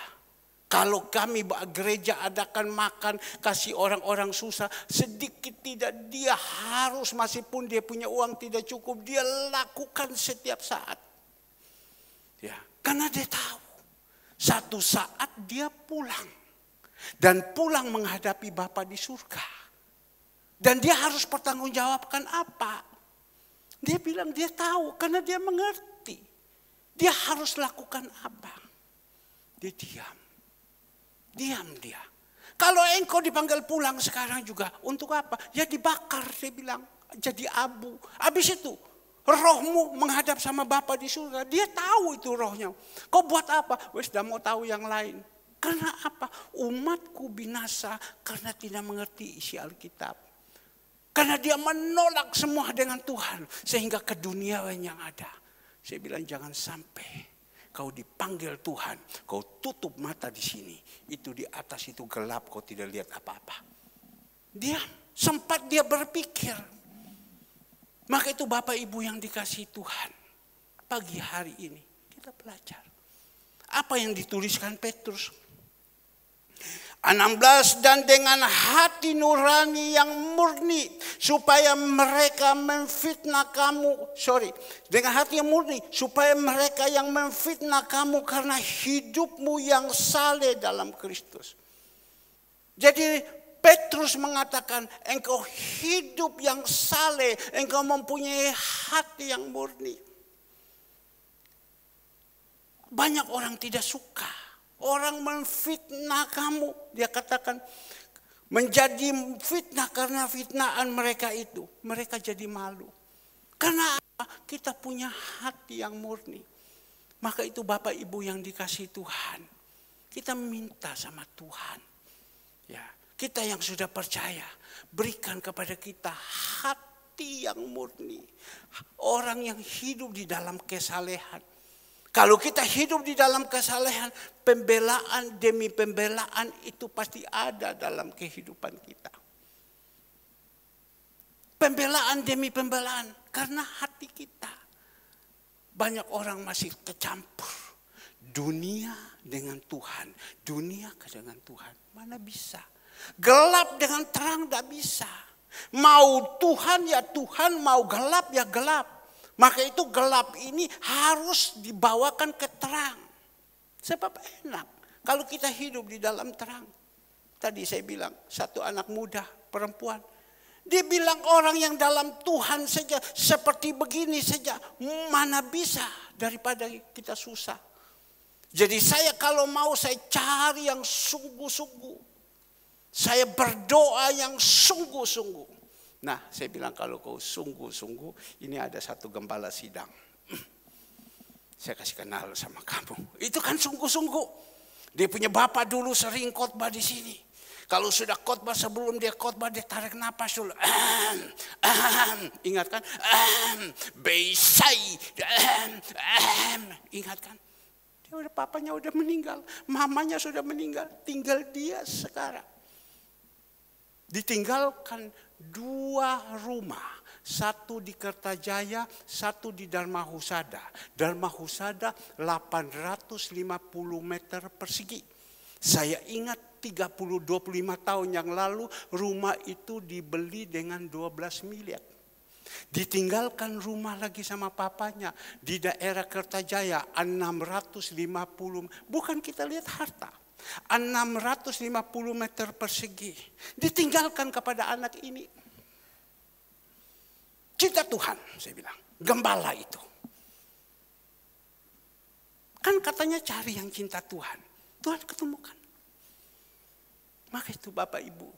Kalau kami gereja adakan makan. Kasih orang-orang susah. Sedikit tidak. Dia harus meskipun dia punya uang tidak cukup. Dia lakukan setiap saat. Ya, karena dia tahu satu saat dia pulang dan pulang menghadapi Bapa di surga dan dia harus pertanggungjawabkan apa? Dia bilang dia tahu karena dia mengerti dia harus lakukan apa. Dia diam dia. Kalau engkau dipanggil pulang sekarang juga untuk apa? Ya dibakar, dia bilang jadi abu. Habis itu rohmu menghadap sama Bapa di surga. Dia tahu itu rohnya. Kau buat apa? Wes dah mau tahu yang lain. Karena apa? Umatku binasa karena tidak mengerti isi Alkitab. Karena dia menolak semua dengan Tuhan. Sehingga keduniawan yang ada. Saya bilang jangan sampai kau dipanggil Tuhan. Kau tutup mata di sini. Itu di atas itu gelap. Kau tidak lihat apa-apa. Sempat dia berpikir. Maka itu Bapak Ibu yang dikasihi Tuhan. Pagi hari ini kita belajar. Apa yang dituliskan Petrus? 16 dan dengan hati nurani yang murni. Supaya mereka memfitnah kamu. Dengan hati yang murni. Supaya mereka yang memfitnah kamu karena hidupmu yang saleh dalam Kristus. Jadi Petrus mengatakan, engkau hidup yang saleh, engkau mempunyai hati yang murni. Banyak orang tidak suka, orang memfitnah kamu. Dia katakan, menjadi fitnah karena fitnaan mereka itu. Mereka jadi malu. Karena apa? Kita punya hati yang murni. Maka itu Bapak Ibu yang dikasihi Tuhan. Kita minta sama Tuhan. Ya. Kita yang sudah percaya, berikan kepada kita hati yang murni. Orang yang hidup di dalam kesalehan. Kalau kita hidup di dalam kesalehan, pembelaan demi pembelaan itu pasti ada dalam kehidupan kita. Pembelaan demi pembelaan, karena hati kita. Banyak orang masih tercampur. Dunia dengan Tuhan, dunia dengan Tuhan. Mana bisa? Gelap dengan terang tidak bisa. Mau Tuhan ya Tuhan, mau gelap ya gelap. Maka itu gelap ini harus dibawakan ke terang. Sebab enak kalau kita hidup di dalam terang. Tadi saya bilang satu anak muda perempuan. Dia bilang orang yang dalam Tuhan saja seperti begini saja. Mana bisa daripada kita susah. Jadi saya kalau mau saya cari yang sungguh-sungguh. Saya berdoa yang sungguh-sungguh. Nah, saya bilang kalau kau sungguh-sungguh, ini ada satu gembala sidang. saya kasih kenal sama kamu. Itu kan sungguh-sungguh. Dia punya bapak dulu sering khotbah di sini. Kalau sudah khotbah, sebelum dia khotbah dia tarik napas dulu. Ingat kan? Besai. Ingat kan? Dia udah, papanya udah meninggal, mamanya sudah meninggal, tinggal dia sekarang. Ditinggalkan 2 rumah. Satu di Kertajaya, satu di Dharma Husada. Dharma Husada 850 meter persegi. Saya ingat 30-25 tahun yang lalu rumah itu dibeli dengan 12 miliar. Ditinggalkan rumah lagi sama papanya di daerah Kertajaya 650. Bukan kita lihat harta. 650 meter persegi. Ditinggalkan kepada anak ini. Cinta Tuhan, saya bilang. Gembala itu. Kan katanya cari yang cinta Tuhan. Tuhan ketemukan. Maka itu Bapak Ibu.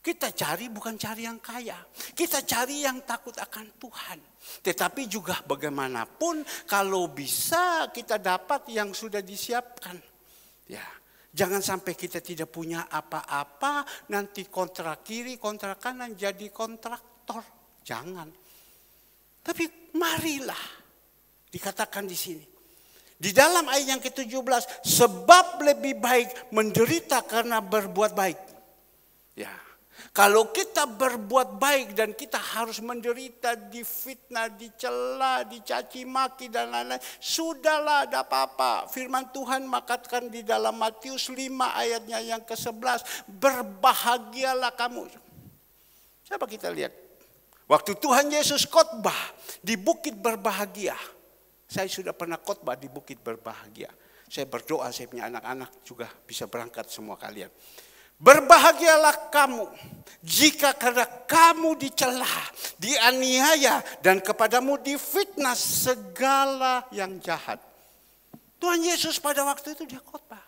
Kita cari bukan cari yang kaya. Kita cari yang takut akan Tuhan. Tetapi juga bagaimanapun kalau bisa kita dapat yang sudah disiapkan. Ya, jangan sampai kita tidak punya apa-apa. Nanti kontrak kiri, kontrak kanan jadi kontraktor. Jangan. Tapi marilah dikatakan di sini. Di dalam ayat yang ke-17, sebab lebih baik menderita karena berbuat baik. Ya. Kalau kita berbuat baik dan kita harus menderita, difitnah, dicela, dicaci maki dan lain-lain, sudahlah, ada apa-apa. Firman Tuhan mengatakan di dalam Matius 5 ayatnya yang ke-11, berbahagialah kamu. Coba kita lihat. Waktu Tuhan Yesus khotbah di Bukit Berbahagia. Saya sudah pernah khotbah di Bukit Berbahagia. Saya berdoa saya punya anak-anak juga bisa berangkat semua kalian. Berbahagialah kamu jika karena kamu dicela, dianiaya dan kepadamu difitnah segala yang jahat. Tuhan Yesus pada waktu itu dia khotbah.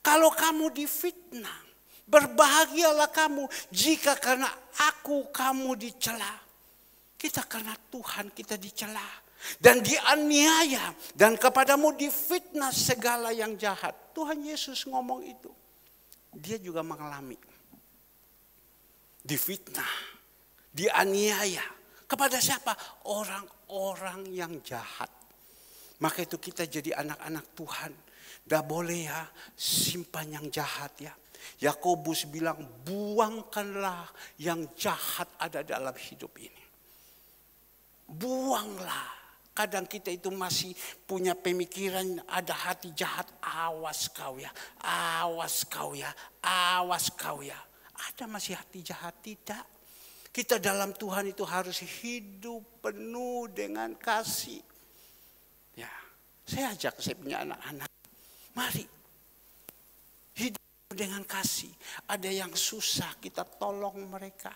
Kalau kamu difitnah, berbahagialah kamu jika karena kamu dicela. Kita karena Tuhan kita dicela dan dianiaya dan kepadamu difitnah segala yang jahat. Tuhan Yesus ngomong itu. Dia juga mengalami difitnah, dianiaya. Kepada siapa? Orang-orang yang jahat. Maka itu kita jadi anak-anak Tuhan. Tidak boleh ya simpan yang jahat ya. Yakobus bilang buangkanlah yang jahat ada dalam hidup ini. Buanglah. Kadang kita itu masih punya pemikiran ada hati jahat. Awas kau ya, awas kau ya, awas kau ya. Ada masih hati jahat? Tidak. Kita dalam Tuhan itu harus hidup penuh dengan kasih. Ya, saya ajak saya punya anak-anak. Mari hidup dengan kasih. Ada yang susah kita tolong mereka.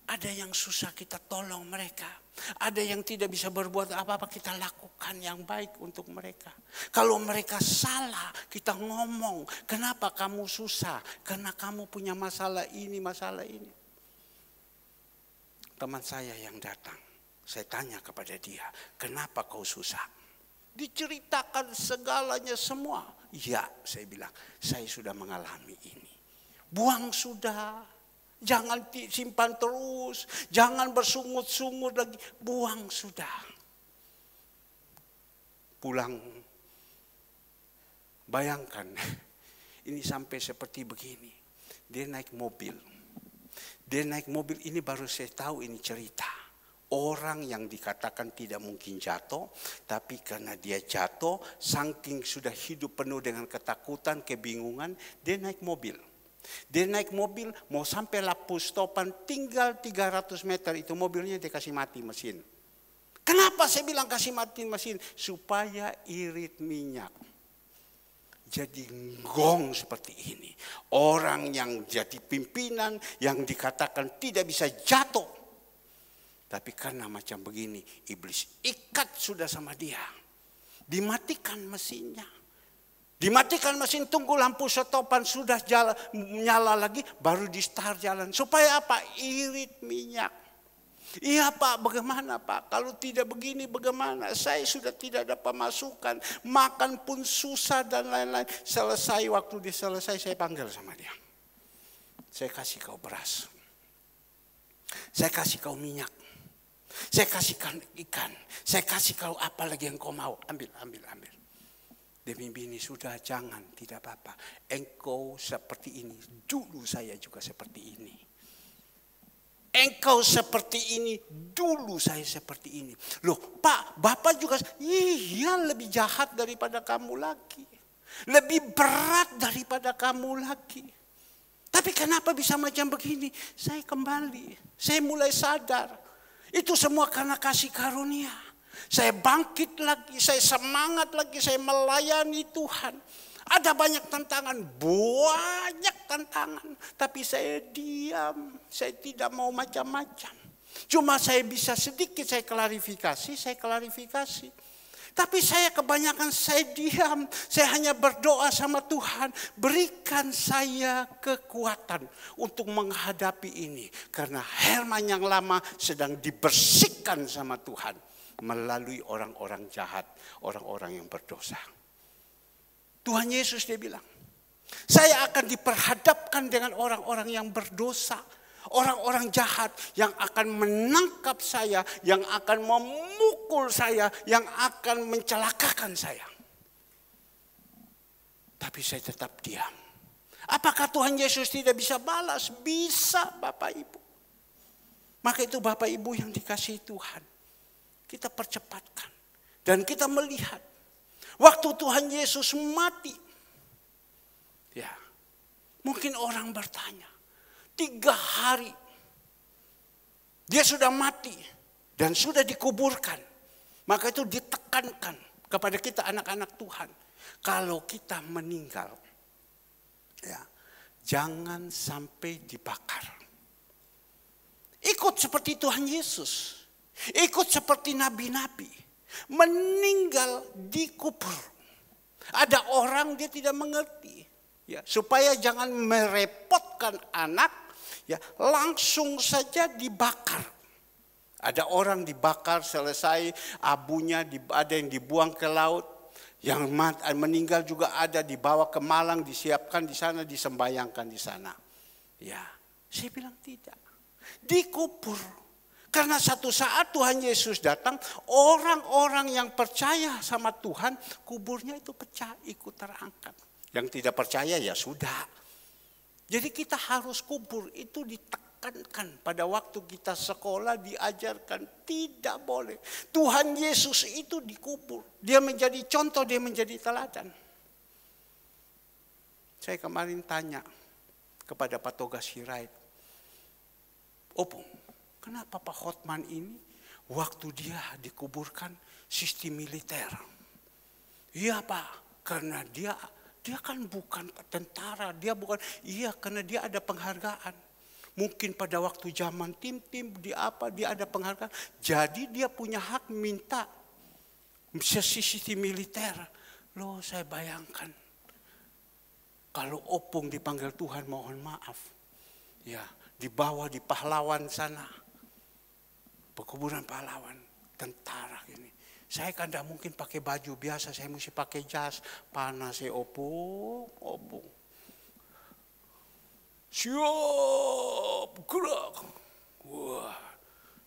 Ada yang susah kita tolong mereka. Ada yang tidak bisa berbuat apa-apa kita lakukan yang baik untuk mereka. Kalau mereka salah kita ngomong. Kenapa kamu susah? Karena kamu punya masalah ini, masalah ini. Teman saya yang datang. Saya tanya kepada dia. Kenapa kau susah? Diceritakan segalanya semua. Ya, saya bilang, saya sudah mengalami ini. Buang sudah. Jangan simpan terus. Jangan bersungut-sungut lagi. Buang sudah. Pulang. Bayangkan. Ini sampai seperti begini. Dia naik mobil. Dia naik mobil ini baru saya tahu ini cerita. Orang yang dikatakan tidak mungkin jatuh, tapi karena dia jatuh, saking sudah hidup penuh dengan ketakutan, kebingungan, dia naik mobil. Dia naik mobil, mau sampai lampu stopan, tinggal 300 meter itu mobilnya dia kasih mati mesin. Kenapa saya bilang kasih mati mesin? Supaya irit minyak. Jadi gong seperti ini. Orang yang jadi pimpinan, yang dikatakan tidak bisa jatuh. Tapi karena macam begini, iblis ikat sudah sama dia. Dimatikan mesinnya. Dimatikan mesin, tunggu lampu stopan sudah nyala lagi, baru di start jalan. Supaya apa? Irit minyak. Iya Pak, bagaimana Pak? Kalau tidak begini bagaimana? Saya sudah tidak ada pemasukan, makan pun susah dan lain-lain. Selesai, waktu dia selesai saya panggil sama dia. Saya kasih kau beras. Saya kasih kau minyak. Saya kasih kau ikan. Saya kasih kau apa lagi yang kau mau. Ambil. Demi bini sudah, jangan, tidak apa-apa. Engkau seperti ini. Dulu saya juga seperti ini. Engkau seperti ini, dulu saya seperti ini. Loh Pak, Bapak juga, iya lebih jahat daripada kamu lagi. Lebih berat daripada kamu lagi. Tapi kenapa bisa macam begini? Saya kembali, saya mulai sadar. Itu semua karena kasih karunia. Saya bangkit lagi, saya semangat lagi, saya melayani Tuhan. Ada banyak tantangan, banyak tantangan. Tapi saya diam, saya tidak mau macam-macam. Cuma saya bisa sedikit saya klarifikasi. Tapi saya kebanyakan saya diam. Saya hanya berdoa sama Tuhan. Berikan saya kekuatan untuk menghadapi ini. Karena Herman yang lama sedang dibersihkan sama Tuhan. Melalui orang-orang jahat, orang-orang yang berdosa. Tuhan Yesus dia bilang, saya akan diperhadapkan dengan orang-orang yang berdosa. Orang-orang jahat yang akan menangkap saya, yang akan memukul saya, yang akan mencelakakan saya. Tapi saya tetap diam. Apakah Tuhan Yesus tidak bisa balas? Bisa Bapak Ibu. Maka itu Bapak Ibu yang dikasihi Tuhan. Kita percepatkan. Dan kita melihat. Waktu Tuhan Yesus mati. Ya, mungkin orang bertanya. 3 hari. Dia sudah mati. Dan sudah dikuburkan. Maka itu ditekankan kepada kita anak-anak Tuhan. Kalau kita meninggal. Ya, jangan sampai dibakar. Ikut seperti Tuhan Yesus. Ikut seperti nabi-nabi. Meninggal dikubur. Ada orang dia tidak mengerti. Ya, supaya jangan merepotkan anak, ya, langsung saja dibakar. Ada orang dibakar selesai, abunya ada yang dibuang ke laut. Yang meninggal juga ada, dibawa ke Malang, disiapkan di sana, disembayangkan di sana. Ya, saya bilang tidak. Dikubur. Karena satu saat Tuhan Yesus datang, orang-orang yang percaya sama Tuhan, kuburnya itu pecah, ikut terangkat. Yang tidak percaya ya sudah. Jadi kita harus kubur, itu ditekankan pada waktu kita sekolah, diajarkan, tidak boleh. Tuhan Yesus itu dikubur, dia menjadi contoh, dia menjadi teladan. Saya kemarin tanya kepada Pak Togas Hirait, Opung, kenapa Pak Hotman ini waktu dia dikuburkan sistem militer? Iya Pak, karena dia kan bukan tentara, dia bukan, iya karena dia ada penghargaan. Mungkin pada waktu zaman tim dia ada penghargaan. Jadi dia punya hak minta sistem militer. Loh saya bayangkan, kalau Opung dipanggil Tuhan mohon maaf. Ya, dibawa di pahlawan sana. Pekuburan pahlawan, tentara ini. Saya kan tidak mungkin pakai baju biasa, saya mesti pakai jas. Panas saya opung. Siap, gerak. Wah,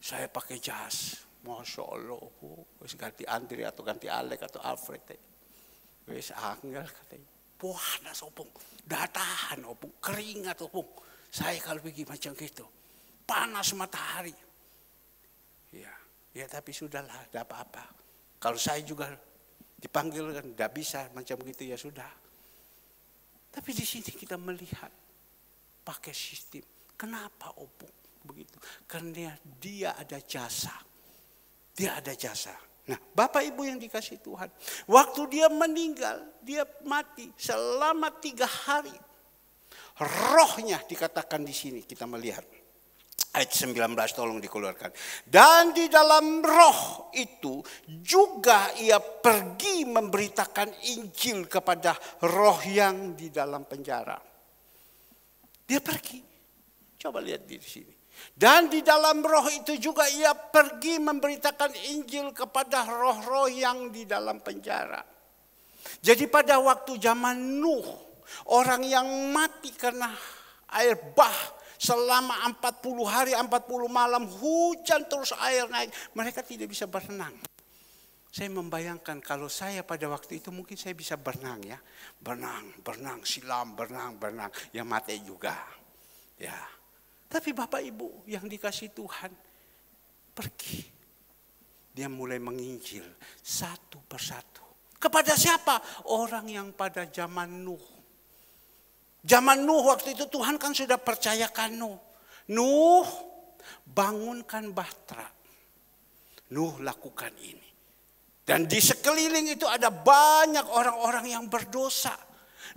saya pakai jas. Masya Allah, opung. Wis ganti Andri atau ganti Alek atau Alfred. Wis angel katanya. Panas opung, datahan opung, keringat opung. Saya kalau pergi macam gitu, panas matahari. Ya tapi sudahlah, tidak apa-apa. Kalau saya juga dipanggil kan tidak bisa macam gitu ya sudah. Tapi di sini kita melihat pakai sistem. Kenapa Opung begitu? Karena dia ada jasa. Dia ada jasa. Nah, Bapak Ibu yang dikasihi Tuhan, waktu dia meninggal, dia mati selama 3 hari. Rohnya dikatakan di sini kita melihat. Ayat 19 tolong dikeluarkan. Dan di dalam roh itu juga ia pergi memberitakan Injil kepada roh yang di dalam penjara. Dia pergi. Coba lihat di sini. Dan di dalam roh itu juga ia pergi memberitakan Injil kepada roh-roh yang di dalam penjara. Jadi pada waktu zaman Nuh, orang yang mati karena air bah selama 40 hari 40 malam, hujan terus air naik, mereka tidak bisa berenang. Saya membayangkan kalau saya pada waktu itu mungkin saya bisa berenang ya. Berenang, silam, berenang. Ya mati juga. Ya. Tapi Bapak Ibu yang dikasih Tuhan pergi. Dia mulai menginjil satu persatu. Kepada siapa? Orang yang pada zaman Nuh. Zaman Nuh waktu itu Tuhan kan sudah percayakan Nuh. Nuh, bangunkan bahtera. Nuh lakukan ini. Dan di sekeliling itu ada banyak orang-orang yang berdosa.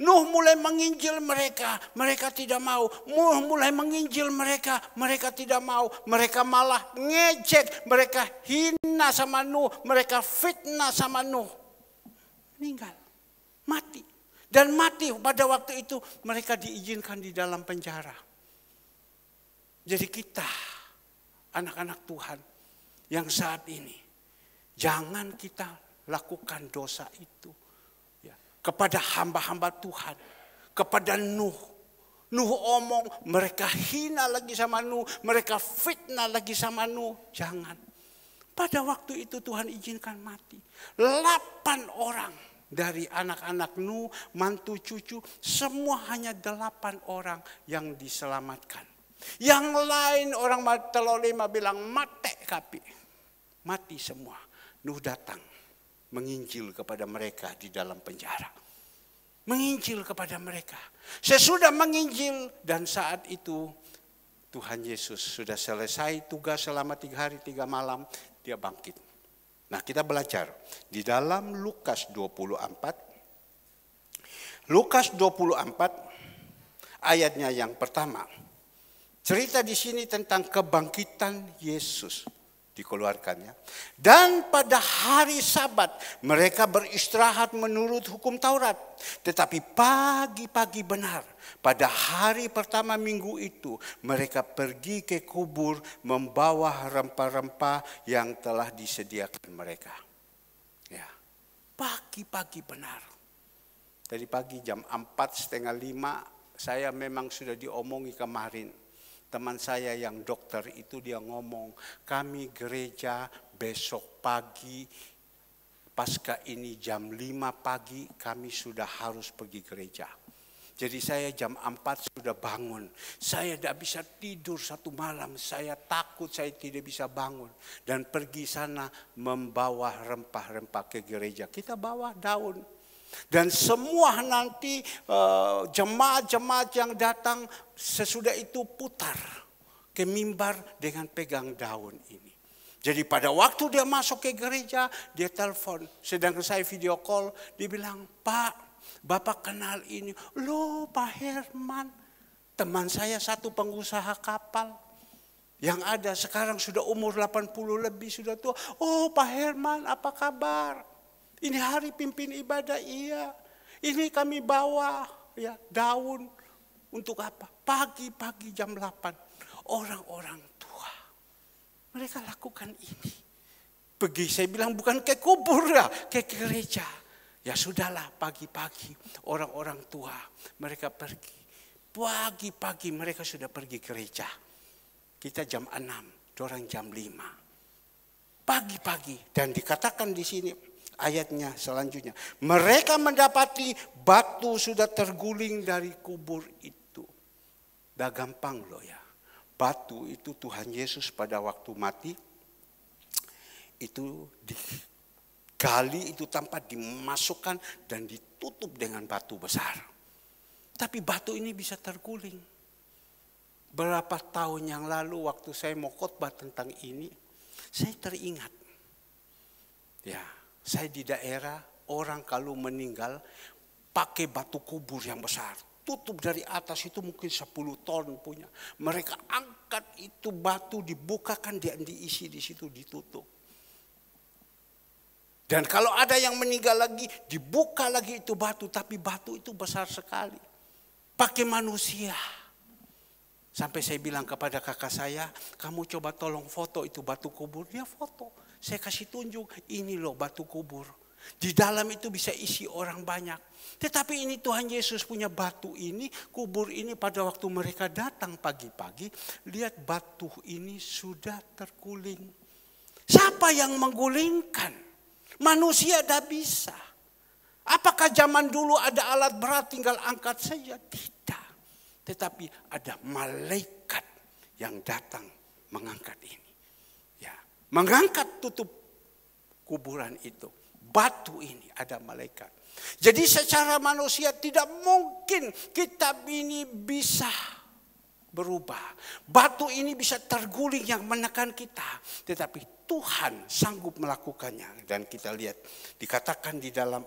Nuh mulai menginjil mereka, mereka tidak mau. Nuh mulai menginjil mereka, mereka tidak mau. Mereka malah ngejek, mereka hina sama Nuh, mereka fitnah sama Nuh. Meninggal, mati. Dan mati pada waktu itu mereka diizinkan di dalam penjara. Jadi kita, anak-anak Tuhan yang saat ini, jangan kita lakukan dosa itu. Kepada hamba-hamba Tuhan, kepada Nuh. Nuh omong, mereka hina lagi sama Nuh, mereka fitnah lagi sama Nuh. Jangan. Pada waktu itu Tuhan izinkan mati. 8 orang dari anak-anak Nuh, mantu cucu, semua hanya 8 orang yang diselamatkan. Yang lain orang Telolima bilang mati kapi. Mati semua. Nuh datang. Menginjil kepada mereka di dalam penjara. Menginjil kepada mereka. Sesudah menginjil dan saat itu Tuhan Yesus sudah selesai tugas selama 3 hari 3 malam. Dia bangkit. Nah kita belajar di dalam Lukas 24. Lukas 24 ayatnya yang pertama. Cerita di sini tentang kebangkitan Yesus. Dikeluarkannya. Dan pada hari Sabat mereka beristirahat menurut hukum Taurat. Tetapi pagi-pagi benar pada hari pertama minggu itu mereka pergi ke kubur membawa rempah-rempah yang telah disediakan mereka. Ya, pagi-pagi benar. Tadi pagi jam 4:30 saya memang sudah diomongi kemarin. Teman saya yang dokter itu dia ngomong, kami gereja besok pagi, pasca ini jam 5 pagi kami sudah harus pergi gereja. Jadi saya jam 4 sudah bangun. Saya tidak bisa tidur 1 malam, saya takut saya tidak bisa bangun. Dan pergi sana membawa rempah-rempah ke gereja. Kita bawa daun. Dan semua nanti jemaat-jemaat yang datang sesudah itu putar ke mimbar dengan pegang daun ini. Jadi pada waktu dia masuk ke gereja, dia telepon. Sedangkan saya video call, dia bilang, Pak, Bapak kenal ini. Loh Pak Herman, teman saya satu pengusaha kapal. Yang ada sekarang sudah umur 80 lebih, sudah tua. Oh Pak Herman, apa kabar? Ini hari pimpin ibadah, iya. Ini kami bawa ya daun untuk apa? Pagi-pagi jam 8. Orang-orang tua. Mereka lakukan ini. Pergi, saya bilang bukan ke kubur ya, ke gereja. Ya sudahlah pagi-pagi orang-orang tua mereka pergi. Pagi-pagi mereka sudah pergi gereja. Kita jam 6, orang jam 5. Pagi-pagi dan dikatakan di sini. Ayatnya selanjutnya. Mereka mendapati batu sudah terguling dari kubur itu. Dah gampang loh ya. Batu itu Tuhan Yesus pada waktu mati. Itu digali itu tanpa dimasukkan dan ditutup dengan batu besar. Tapi batu ini bisa terguling. Berapa tahun yang lalu waktu saya mau khotbah tentang ini. Saya teringat. Ya. Saya di daerah orang kalau meninggal pakai batu kubur yang besar. Tutup dari atas itu mungkin 10 ton punya. Mereka angkat itu batu dibukakan dan diisi di situ ditutup. Dan kalau ada yang meninggal lagi dibuka lagi itu batu. Tapi batu itu besar sekali. Pakai manusia. Sampai saya bilang kepada kakak saya, kamu coba tolong foto itu batu kubur. Dia foto. Saya kasih tunjuk, ini loh batu kubur. Di dalam itu bisa isi orang banyak. Tetapi ini Tuhan Yesus punya batu ini, kubur ini pada waktu mereka datang pagi-pagi. Lihat batu ini sudah terguling. Siapa yang menggulingkan? Manusia tidak bisa. Apakah zaman dulu ada alat berat tinggal angkat saja? Tidak. Tetapi ada malaikat yang datang mengangkat ini. Ya, mengangkat tutup kuburan itu. Batu ini ada malaikat. Jadi secara manusia tidak mungkin kitab ini bisa berubah. Batu ini bisa terguling yang menekan kita. Tetapi Tuhan sanggup melakukannya. Dan kita lihat dikatakan di dalam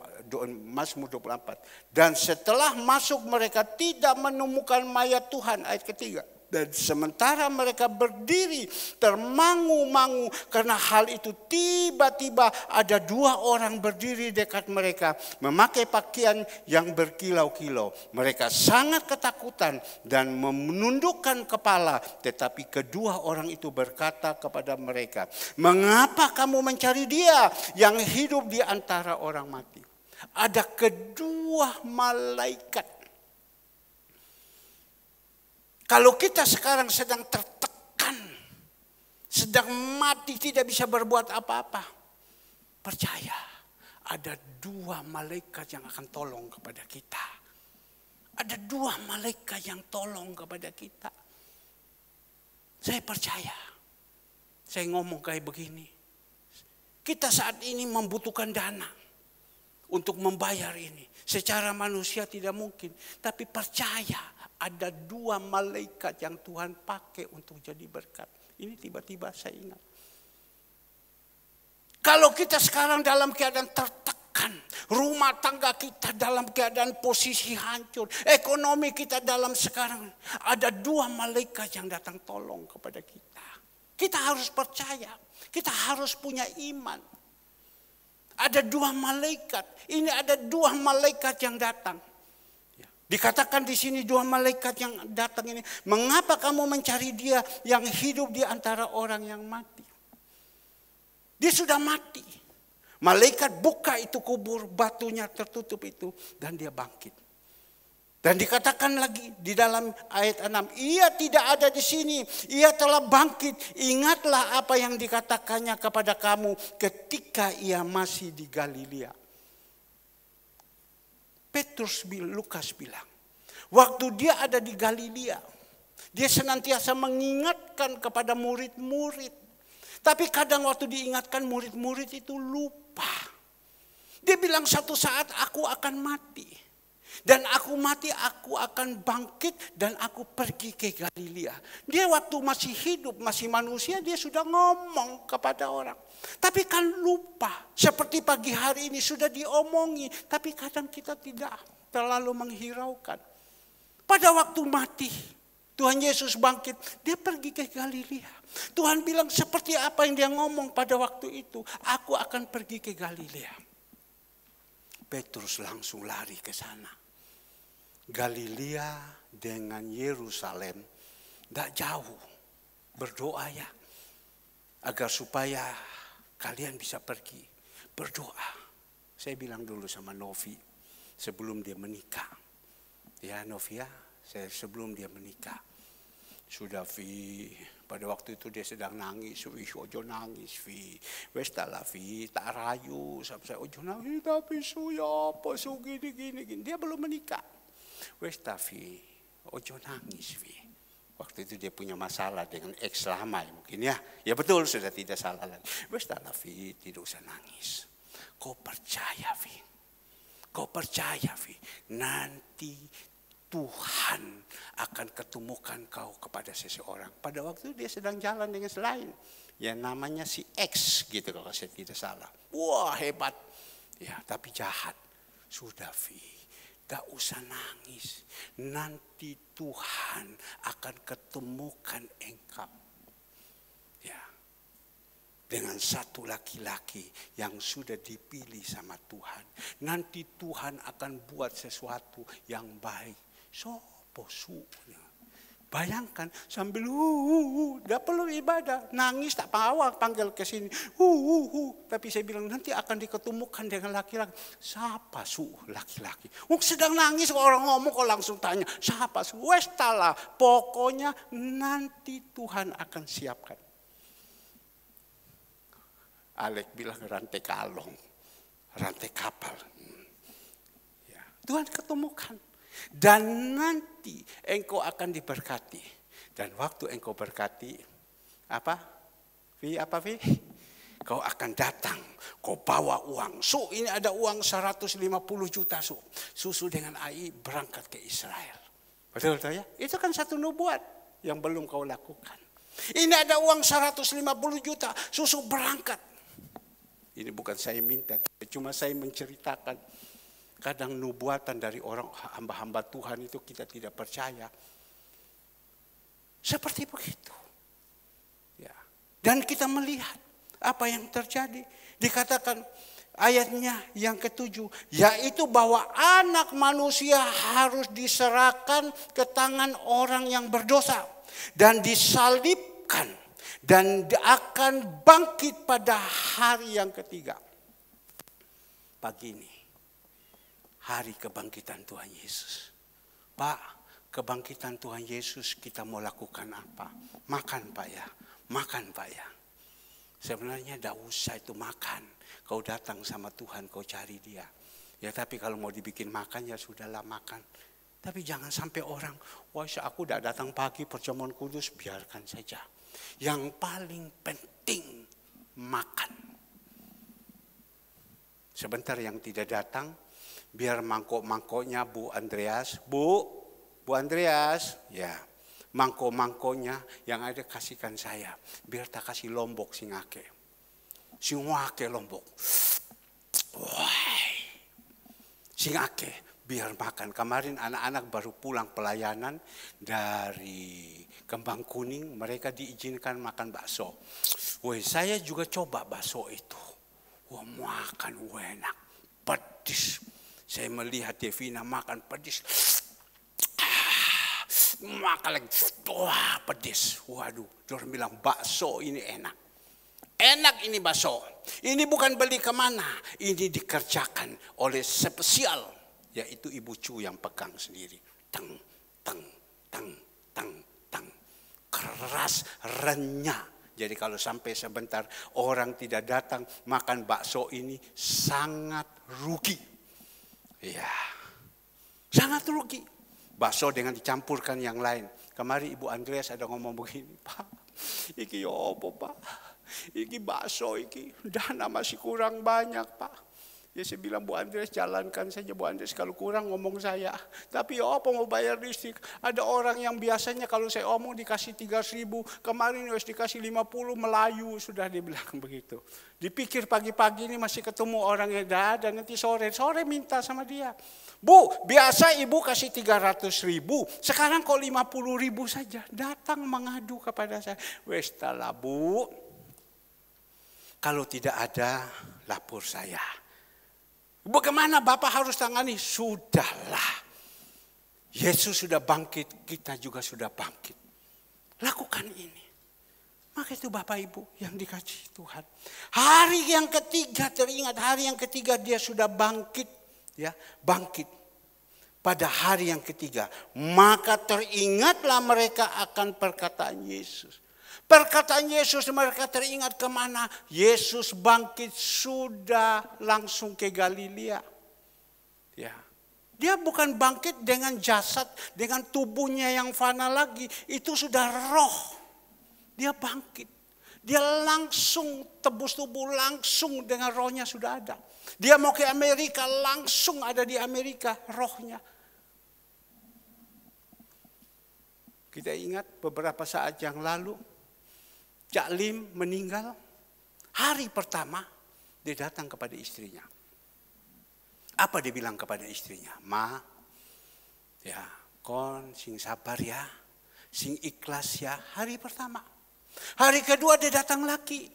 Mazmur 24. Dan setelah masuk mereka tidak menemukan mayat Tuhan. Ayat ketiga. Dan sementara mereka berdiri termangu-mangu karena hal itu, tiba-tiba ada 2 orang berdiri dekat mereka memakai pakaian yang berkilau-kilau. Mereka sangat ketakutan dan menundukkan kepala, tetapi kedua orang itu berkata kepada mereka, "Mengapa kamu mencari Dia yang hidup di antara orang mati?" Ada kedua malaikat. Kalau kita sekarang sedang tertekan, sedang mati, tidak bisa berbuat apa-apa, percaya ada 2 malaikat yang akan tolong kepada kita. Ada 2 malaikat yang tolong kepada kita. Saya percaya. Saya ngomong kayak begini. Kita saat ini membutuhkan dana untuk membayar ini. Secara manusia tidak mungkin. Tapi percaya. Ada 2 malaikat yang Tuhan pakai untuk jadi berkat. Ini tiba-tiba saya ingat. Kalau kita sekarang dalam keadaan tertekan, rumah tangga kita dalam keadaan posisi hancur, ekonomi kita dalam sekarang, ada 2 malaikat yang datang tolong kepada kita. Kita harus percaya, kita harus punya iman. Ada 2 malaikat, ini ada 2 malaikat yang datang. Dikatakan di sini 2 malaikat yang datang ini, "Mengapa kamu mencari Dia yang hidup di antara orang yang mati?" Dia sudah mati. Malaikat buka itu kubur, batunya tertutup itu, dan dia bangkit. Dan dikatakan lagi di dalam ayat 6, "Ia tidak ada di sini, Ia telah bangkit. Ingatlah apa yang dikatakannya kepada kamu ketika Ia masih di Galilea." Lukas bilang, waktu dia ada di Galilea, dia senantiasa mengingatkan kepada murid-murid. Tapi kadang waktu diingatkan murid-murid itu lupa. Dia bilang satu saat aku akan mati. Dan aku mati, aku akan bangkit dan aku pergi ke Galilea. Dia waktu masih hidup, masih manusia, dia sudah ngomong kepada orang. Tapi kan lupa, seperti pagi hari ini sudah diomongi. Tapi kadang kita tidak terlalu menghiraukan. Pada waktu mati, Tuhan Yesus bangkit, dia pergi ke Galilea. Tuhan bilang seperti apa yang dia ngomong pada waktu itu. Aku akan pergi ke Galilea. Petrus langsung lari ke sana. Galilea dengan Yerusalem tidak jauh. Berdoa ya, agar supaya kalian bisa pergi. Berdoa. Saya bilang dulu sama Novi sebelum dia menikah. Ya Novi ya, sebelum dia menikah. Sudah Vi, pada waktu itu dia sedang nangis. Ojo nangis Vi. Wes tak lah Vi, tak rayu. Sampai ojo nangis tapi suya apa gini. Dia belum menikah. Wes tapi ojo nangis Vi. Waktu itu dia punya masalah dengan ex lama mungkin ya. Ya betul sudah tidak salah lagi. Wes tak lah Vi, tidak usah nangis. Kau percaya Vi. Kau percaya Vi. Nanti Tuhan akan ketemukan kau kepada seseorang. Pada waktu itu dia sedang jalan dengan selain. Ya namanya si X gitu kalau saya tidak salah. Wah hebat. Ya tapi jahat. Sudah Vi. Gak usah nangis. Nanti Tuhan akan ketemukan engkau. Ya. Dengan satu laki-laki yang sudah dipilih sama Tuhan. Nanti Tuhan akan buat sesuatu yang baik. Sopo sunya. Bayangkan sambil tidak perlu ibadah, nangis tak pawang panggil ke sini, tapi saya bilang nanti akan diketemukan dengan laki-laki. Siapa laki-laki? Sedang nangis orang ngomong kok langsung tanya, siapa wes talah, pokoknya nanti Tuhan akan siapkan. Alek bilang rantai kalong, rantai kapal. Ya, Tuhan ketemukan. Dan nanti engkau akan diberkati. Dan waktu engkau berkati, apa? Vi? Kau akan datang, kau bawa uang. Ini ada uang 150 juta. Susu dengan air berangkat ke Israel. Betul ya? Itu kan satu nubuat yang belum kau lakukan. Ini ada uang 150 juta, susu berangkat. Ini bukan saya minta, cuma saya menceritakan. Kadang nubuatan dari orang hamba-hamba Tuhan itu kita tidak percaya. Seperti begitu. Ya. Dan kita melihat apa yang terjadi. Dikatakan ayatnya yang ke-7. Yaitu bahwa anak manusia harus diserahkan ke tangan orang yang berdosa. Dan disalibkan. Dan akan bangkit pada hari yang ketiga. Pagi ini. Hari kebangkitan Tuhan Yesus. Pak, kebangkitan Tuhan Yesus kita mau lakukan apa? Makan Pak ya, makan Pak ya. Sebenarnya tidak usah itu makan. Kau datang sama Tuhan, kau cari dia. Ya tapi kalau mau dibikin makan ya sudahlah makan. Tapi jangan sampai orang, wah aku tidak datang pagi perjamuan kudus, biarkan saja. Yang paling penting makan. Sebentar yang tidak datang, biar mangkok-mangkoknya Bu Andreas, Bu Andreas, ya mangkok-mangkoknya yang ada kasihkan saya, biar tak kasih lombok singake lombok, wah, singake biar makan. Kemarin anak-anak baru pulang pelayanan dari Kembang Kuning, mereka diizinkan makan bakso. Saya juga coba bakso itu, makan enak, pedes. Saya melihat Devina makan pedis. Makan lagi. Wah pedis. Waduh. Dia bilang bakso ini enak. Enak ini bakso. Ini bukan beli kemana. Ini dikerjakan oleh spesial. Yaitu Ibu Cu yang pegang sendiri. Teng, teng, teng, teng, teng. Keras, renyah. Jadi kalau sampai sebentar orang tidak datang makan bakso ini sangat rugi. Ya, sangat rugi. Bakso dengan dicampurkan yang lain. Kemarin Ibu Andreas ada ngomong begini, Pak, iki opo Pak, iki bakso iki, dana masih kurang banyak Pak. Ya saya bilang Bu Andreas jalankan saja Bu Andreas, kalau kurang ngomong saya. Tapi apa mau bayar listrik? Ada orang yang biasanya kalau saya omong dikasih 3.000, kemarin harus dikasih 50, Melayu sudah dibilang begitu. Dipikir pagi-pagi ini masih ketemu orang yang ada, nanti sore minta sama dia. Bu, biasa ibu kasih 300.000, sekarang kok 50.000 saja. Datang mengadu kepada saya. Wes lah Bu, kalau tidak ada lapor saya. Bagaimana Bapak harus tangani? Sudahlah. Yesus sudah bangkit, kita juga sudah bangkit. Lakukan ini. Maka itu Bapak Ibu yang dikasihi Tuhan. Hari yang ketiga, teringat hari yang ketiga dia sudah bangkit. Ya, bangkit. Pada hari yang ketiga. Maka teringatlah mereka akan perkataan Yesus. Perkataan Yesus mereka teringat kemana? Yesus bangkit sudah langsung ke Galilea. Ya. Dia bukan bangkit dengan jasad, dengan tubuhnya yang fana lagi. Itu sudah roh. Dia bangkit. Dia langsung tebus tubuh, langsung dengan rohnya sudah ada. Dia mau ke Amerika, langsung ada di Amerika rohnya. Kita ingat beberapa saat yang lalu, Cak Lim meninggal. Hari pertama dia datang kepada istrinya. Apa dia bilang kepada istrinya? Ma, ya, kon sing sabar ya, sing ikhlas ya. Hari pertama. Hari kedua dia datang lagi.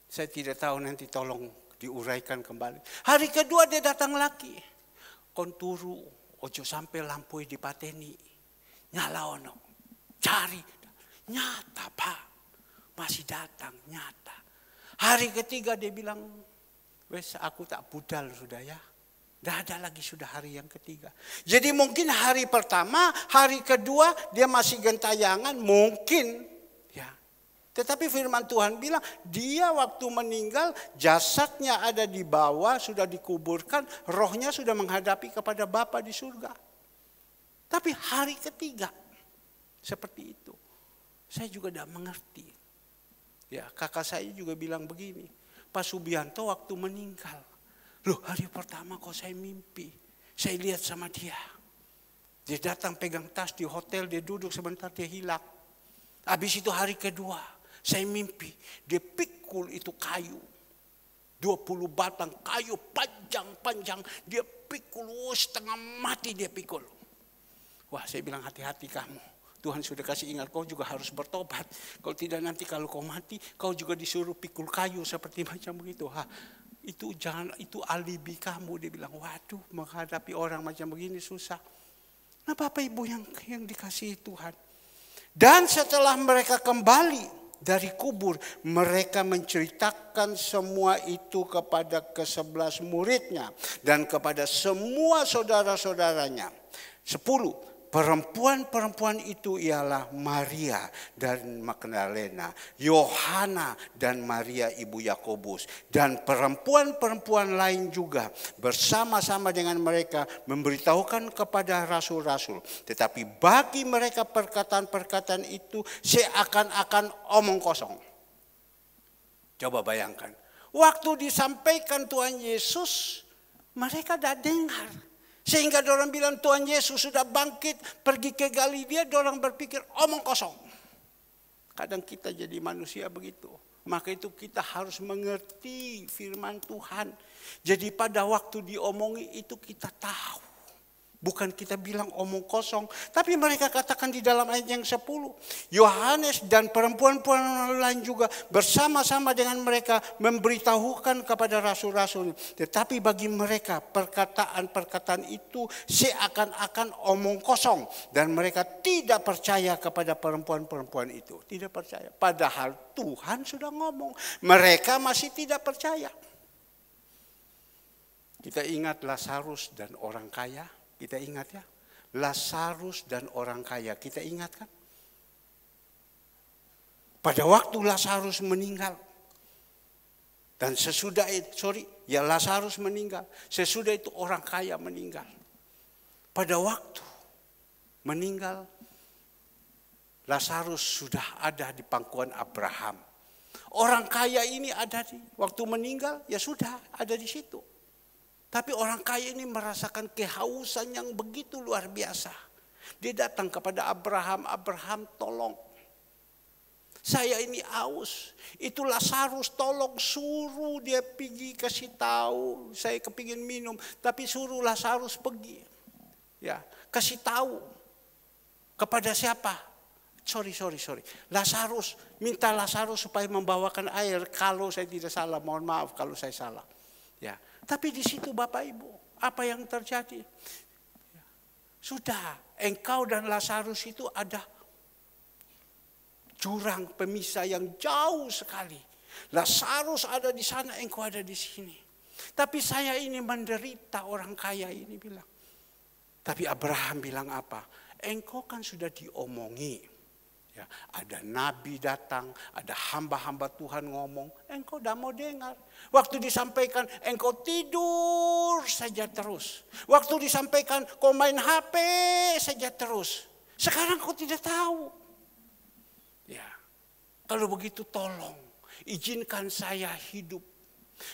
Saya tidak tahu, nanti tolong diuraikan kembali. Hari kedua dia datang lagi. Kon turu, ojo sampai lampui dipateni. nyala ono. Cari. Nyata Pak. Masih datang, nyata. Hari ketiga dia bilang, wes aku tak budal sudah ya. Tidak ada lagi sudah hari yang ketiga. Jadi mungkin hari pertama, hari kedua dia masih gentayangan, mungkin. Ya. Tetapi firman Tuhan bilang, dia waktu meninggal, jasadnya ada di bawah, sudah dikuburkan, rohnya sudah menghadapi kepada Bapa di surga. Tapi hari ketiga, seperti itu. Saya juga tidak mengerti. Ya, kakak saya juga bilang begini, Pak Subianto waktu meninggal, loh hari pertama kok saya mimpi, saya lihat sama dia. Dia datang pegang tas di hotel, dia duduk sebentar, dia hilang. Habis itu hari kedua, saya mimpi, dia pikul itu kayu. 20 batang kayu panjang-panjang, dia pikul, setengah mati dia pikul. Wah saya bilang hati-hati kamu. Tuhan sudah kasih ingat, kau juga harus bertobat. Kalau tidak nanti kalau kau mati, kau juga disuruh pikul kayu seperti macam begitu. Itu jangan, itu alibi kamu. Dia bilang, waduh menghadapi orang macam begini susah. Nah Bapak Ibu yang dikasihi Tuhan. Dan setelah mereka kembali dari kubur, mereka menceritakan semua itu kepada ke-11 muridnya. Dan kepada semua saudara-saudaranya. 10. Perempuan-perempuan itu ialah Maria dan Magdalena, Yohana dan Maria ibu Yakobus, dan perempuan-perempuan lain juga bersama-sama dengan mereka memberitahukan kepada rasul-rasul. Tetapi bagi mereka perkataan-perkataan itu seakan-akan omong kosong. Coba bayangkan, waktu disampaikan Tuhan Yesus, mereka tidak dengar. Sehingga orang bilang Tuhan Yesus sudah bangkit pergi ke Galilea, orang berpikir omong kosong. Kadang kita jadi manusia begitu. Maka itu kita harus mengerti firman Tuhan. Jadi pada waktu diomongi itu kita tahu. Bukan kita bilang omong kosong. Tapi mereka katakan di dalam ayat yang 10. Yohanes dan perempuan-perempuan lain juga bersama-sama dengan mereka memberitahukan kepada rasul-rasul. Tetapi bagi mereka perkataan-perkataan itu seakan-akan omong kosong. Dan mereka tidak percaya kepada perempuan-perempuan itu. Tidak percaya. Padahal Tuhan sudah ngomong. Mereka masih tidak percaya. Kita ingat Lazarus dan orang kaya. Kita ingat ya, Lazarus dan orang kaya, kita ingat kan? Pada waktu Lazarus meninggal, dan sesudah itu, Lazarus meninggal, sesudah itu orang kaya meninggal. Pada waktu meninggal, Lazarus sudah ada di pangkuan Abraham. Orang kaya ini ada di, waktu meninggal, ya sudah ada di situ. Tapi orang kaya ini merasakan kehausan yang begitu luar biasa. Dia datang kepada Abraham, Abraham tolong. Saya ini haus. Itu Lazarus tolong suruh dia pergi kasih tahu. Saya kepingin minum, tapi suruh Lazarus pergi. Ya, kasih tahu. Kepada siapa? Sorry. Lazarus, minta Lazarus supaya membawakan air. Kalau saya tidak salah, mohon maaf kalau saya salah. Ya. Tapi di situ Bapak Ibu, apa yang terjadi? Sudah, engkau dan Lazarus itu ada jurang pemisah yang jauh sekali. Lazarus ada di sana, engkau ada di sini. Tapi saya ini menderita, orang kaya ini bilang. Tapi Abraham bilang apa? Engkau kan sudah diomongi. Ya, ada nabi datang, ada hamba-hamba Tuhan ngomong, engkau tidak mau dengar. Waktu disampaikan, engkau tidur saja terus. Waktu disampaikan, kau main HP saja terus. Sekarang kau tidak tahu. Ya, kalau begitu tolong, izinkan saya hidup.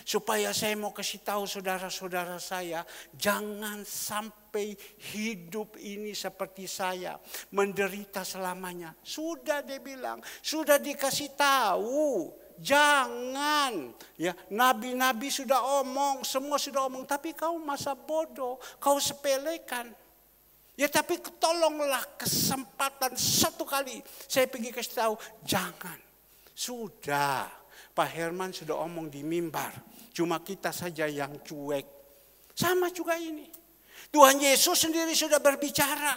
Supaya saya mau kasih tahu saudara-saudara saya, jangan sampai hidup ini seperti saya, menderita selamanya. Sudah dia bilang, sudah dikasih tahu, jangan. Ya, nabi-nabi sudah omong, semua sudah omong, tapi kau masa bodoh, kau sepelekan. Ya tapi tolonglah kesempatan satu kali, saya pergi kasih tahu, jangan. Sudah. Pak Herman sudah omong di mimbar. Cuma kita saja yang cuek. Sama juga ini. Tuhan Yesus sendiri sudah berbicara.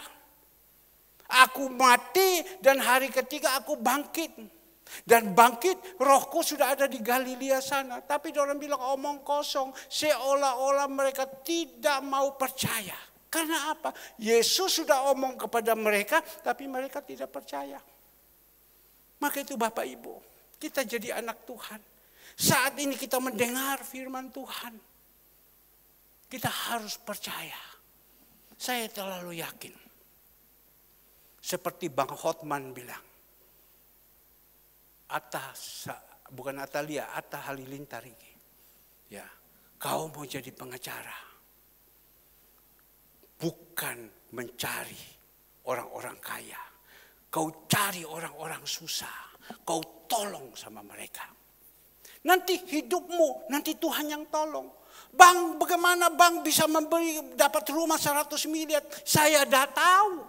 Aku mati dan hari ketiga aku bangkit. Dan bangkit, rohku sudah ada di Galilea sana. Tapi orang bilang omong kosong, seolah-olah mereka tidak mau percaya. Karena apa? Yesus sudah omong kepada mereka, tapi mereka tidak percaya. Maka itu Bapak Ibu, kita jadi anak Tuhan. Saat ini kita mendengar firman Tuhan. Kita harus percaya. Saya terlalu yakin. Seperti Bang Hotman bilang. Bukan Atalia, Atta Halilintar ini. Ya, kau mau jadi pengacara. Bukan mencari orang-orang kaya. Kau cari orang-orang susah. Kau tolong sama mereka. Nanti hidupmu, nanti Tuhan yang tolong. Bang, bagaimana bang bisa dapat rumah 100 miliar? Saya dah tahu.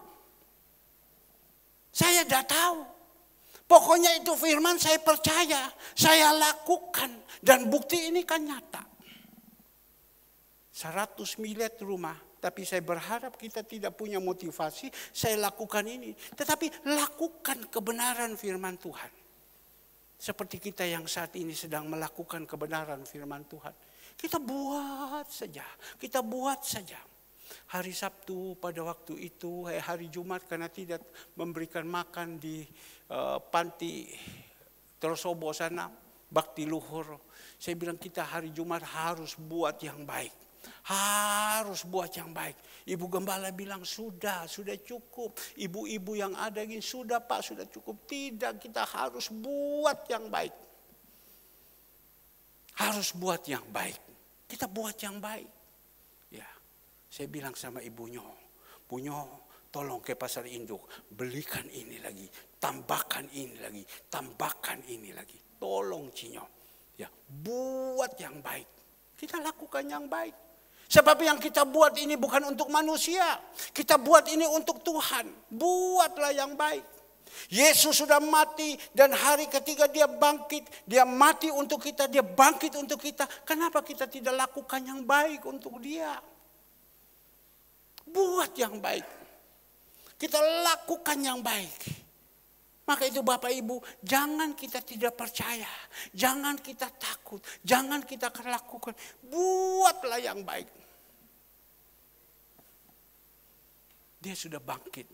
Saya dah tahu. Pokoknya itu firman saya percaya, saya lakukan. Dan bukti ini kan nyata. 100 miliar rumah, tapi saya berharap kita tidak punya motivasi, saya lakukan ini. Tetapi lakukan kebenaran firman Tuhan. Seperti kita yang saat ini sedang melakukan kebenaran firman Tuhan. Kita buat saja, kita buat saja. Hari Sabtu pada waktu itu, hari Jumat karena tidak memberikan makan di panti Trosobo sana, bakti luhur. Saya bilang kita hari Jumat harus buat yang baik. Harus buat yang baik. Ibu Gembala bilang sudah cukup. Ibu-ibu yang ada ini sudah Pak, sudah cukup. Tidak, kita harus buat yang baik. Harus buat yang baik. Kita buat yang baik. Ya, saya bilang sama ibunya, Bunyo, tolong ke pasar induk, belikan ini lagi, tambahkan ini lagi, tambahkan ini lagi. Tolong Cinyo, ya, buat yang baik. Kita lakukan yang baik. Sebab yang kita buat ini bukan untuk manusia, kita buat ini untuk Tuhan. Buatlah yang baik. Yesus sudah mati dan hari ketiga dia bangkit. Dia mati untuk kita, dia bangkit untuk kita. Kenapa kita tidak lakukan yang baik untuk dia? Buat yang baik. Kita lakukan yang baik. Maka itu Bapak Ibu, jangan kita tidak percaya. Jangan kita takut. Jangan kita akan lakukan. Buatlah yang baik. Dia sudah bangkit.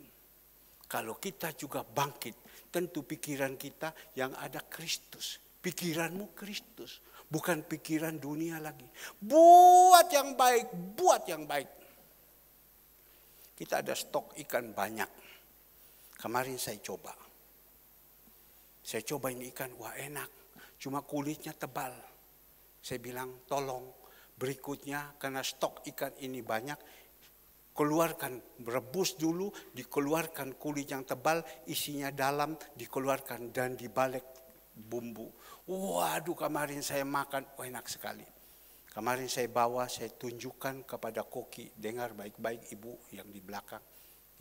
Kalau kita juga bangkit, tentu pikiran kita yang ada Kristus. Pikiranmu Kristus. Bukan pikiran dunia lagi. Buat yang baik, buat yang baik. Kita ada stok ikan banyak. Kemarin saya coba. Saya coba ini ikan, wah enak. Cuma kulitnya tebal. Saya bilang tolong berikutnya karena stok ikan ini banyak. Keluarkan, rebus dulu, dikeluarkan kulit yang tebal, isinya dalam, dikeluarkan dan dibalik bumbu. Waduh, kemarin saya makan, enak sekali. Kemarin saya bawa, saya tunjukkan kepada Koki, dengar baik-baik ibu yang di belakang.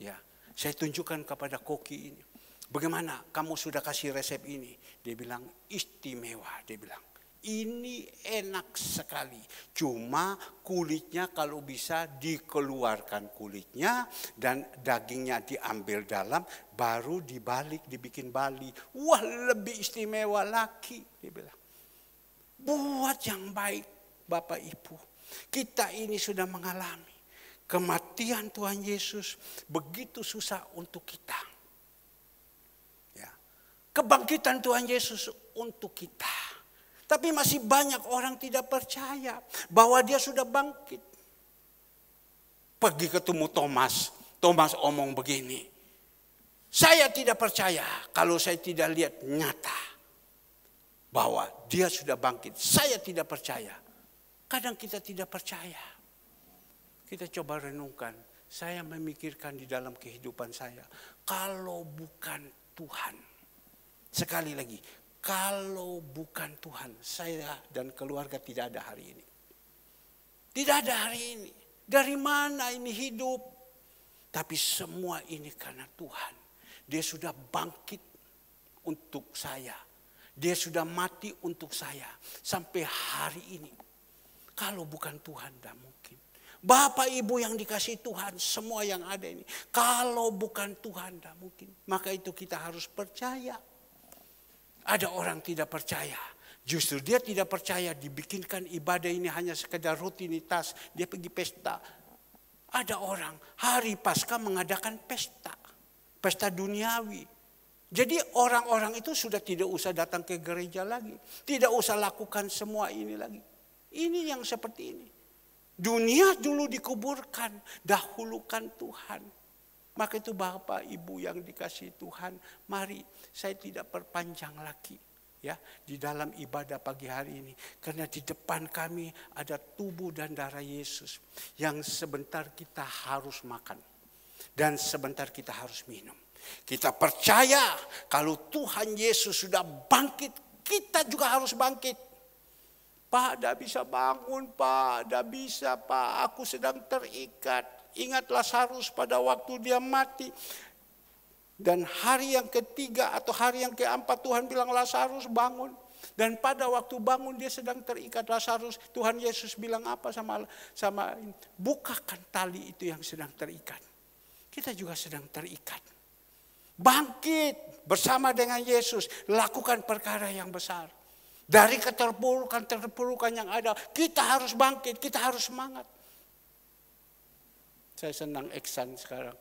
Ya, saya tunjukkan kepada Koki ini. Bagaimana kamu sudah kasih resep ini? Dia bilang istimewa, dia bilang. Ini enak sekali. Cuma kulitnya kalau bisa dikeluarkan kulitnya dan dagingnya diambil dalam, baru dibalik, dibikin bali. Wah, lebih istimewa lagi, dia bilang. Buat yang baik, Bapak Ibu. Kita ini sudah mengalami kematian Tuhan Yesus begitu susah untuk kita. Ya. Kebangkitan Tuhan Yesus untuk kita. Tapi masih banyak orang tidak percaya bahwa dia sudah bangkit. Pergi ketemu Thomas. Thomas omong begini. Saya tidak percaya kalau saya tidak lihat nyata bahwa dia sudah bangkit. Saya tidak percaya. Kadang kita tidak percaya. Kita coba renungkan. Saya memikirkan di dalam kehidupan saya. Kalau bukan Tuhan. Sekali lagi. Kalau bukan Tuhan, saya dan keluarga tidak ada hari ini. Tidak ada hari ini. Dari mana ini hidup? Tapi semua ini karena Tuhan. Dia sudah bangkit untuk saya. Dia sudah mati untuk saya. Sampai hari ini. Kalau bukan Tuhan, tidak mungkin. Bapak Ibu yang dikasih Tuhan, semua yang ada ini. Kalau bukan Tuhan, tidak mungkin. Maka itu kita harus percaya. Ada orang tidak percaya. Justru dia tidak percaya dibikinkan ibadah ini hanya sekedar rutinitas. Dia pergi pesta. Ada orang hari Paskah mengadakan pesta. Pesta duniawi. Jadi orang-orang itu sudah tidak usah datang ke gereja lagi. Tidak usah lakukan semua ini lagi. Ini yang seperti ini. Dunia dulu dikuburkan, dahulukan Tuhan. Maka itu Bapak Ibu yang dikasihi Tuhan, mari saya tidak perpanjang lagi ya di dalam ibadah pagi hari ini. Karena di depan kami ada tubuh dan darah Yesus yang sebentar kita harus makan dan sebentar kita harus minum. Kita percaya kalau Tuhan Yesus sudah bangkit, kita juga harus bangkit. Pak, tidak bisa bangun, Pak. Tidak bisa, Pak. Aku sedang terikat. Ingat Lazarus pada waktu dia mati. Dan hari yang ketiga atau hari yang keempat Tuhan bilang Lazarus bangun. Dan pada waktu bangun dia sedang terikat Lazarus. Tuhan Yesus bilang apa sama bukakan tali itu yang sedang terikat. Kita juga sedang terikat. Bangkit bersama dengan Yesus. Lakukan perkara yang besar. Dari keterpurukan yang ada, kita harus bangkit, kita harus semangat. Saya senang Eksan sekarang.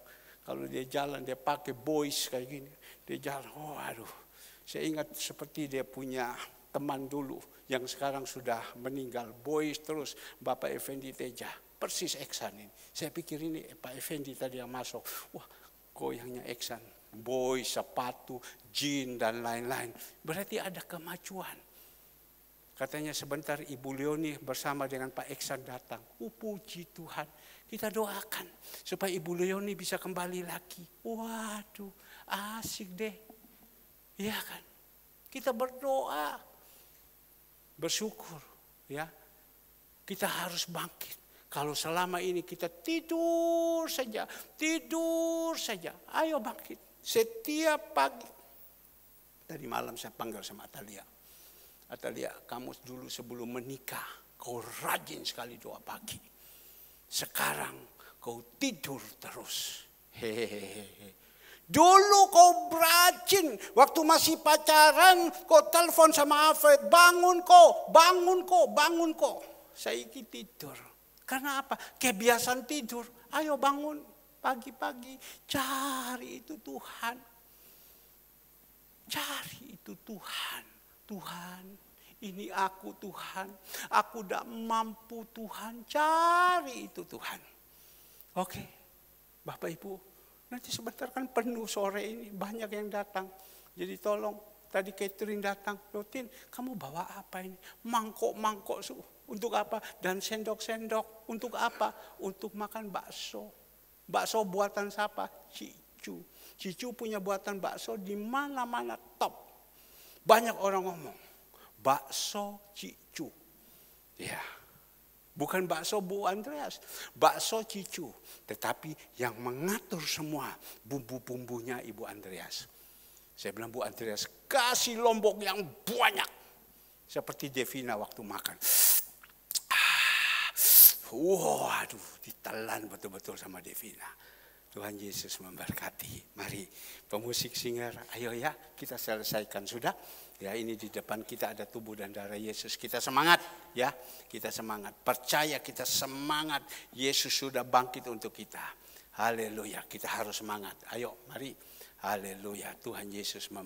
Kalau dia jalan, dia pakai boys kayak gini. Dia jalan, oh aduh. Saya ingat seperti dia punya teman dulu yang sekarang sudah meninggal. Boys terus, Bapak Effendi Teja. Persis Eksan ini. Saya pikir ini Pak Effendi tadi yang masuk. Wah, goyangnya Eksan. Boys, sepatu, jin dan lain-lain. Berarti ada kemajuan. Katanya sebentar Ibu Leoni bersama dengan Pak Eksan datang. Puji Tuhan. Kita doakan supaya Ibu Leoni bisa kembali lagi. Waduh, asik deh. Iya kan? Kita berdoa. Bersyukur. Ya. Kita harus bangkit. Kalau selama ini kita tidur saja. Ayo bangkit. Setiap pagi. Tadi malam saya panggil sama Atalia. Atalia, kamu dulu sebelum menikah, kau rajin sekali doa pagi. Sekarang kau tidur terus. Hehehe. Dulu kau rajin, waktu masih pacaran, kau telepon sama Alfred, bangun kau. Saya ikut tidur. Karena apa? Kebiasaan tidur. Ayo bangun pagi-pagi, cari itu Tuhan. Cari itu Tuhan. Tuhan, ini aku Tuhan. Aku tidak mampu Tuhan. Cari itu Tuhan. Oke, Bapak Ibu. Nanti sebentar kan penuh sore ini. Banyak yang datang. Jadi tolong, tadi catering datang. Lotin, kamu bawa apa ini? Mangkok-mangkok. Untuk apa? Dan sendok-sendok. Untuk apa? Untuk makan bakso. Bakso buatan siapa? Cicu. Cicu punya buatan bakso di mana-mana top. Banyak orang ngomong, bakso Cicu. Ya, bukan bakso Bu Andreas, bakso Cicu. Tetapi yang mengatur semua bumbu-bumbunya Ibu Andreas. Saya bilang Bu Andreas, kasih lombok yang banyak. Seperti Devina waktu makan. Waduh, ditelan betul-betul sama Devina. Tuhan Yesus memberkati. Mari pemusik singer, ayo ya kita selesaikan sudah. Ya ini di depan kita ada tubuh dan darah Yesus. Kita semangat ya, kita semangat. Percaya kita semangat. Yesus sudah bangkit untuk kita. Haleluya, kita harus semangat. Ayo mari. Haleluya, Tuhan Yesus memberkati.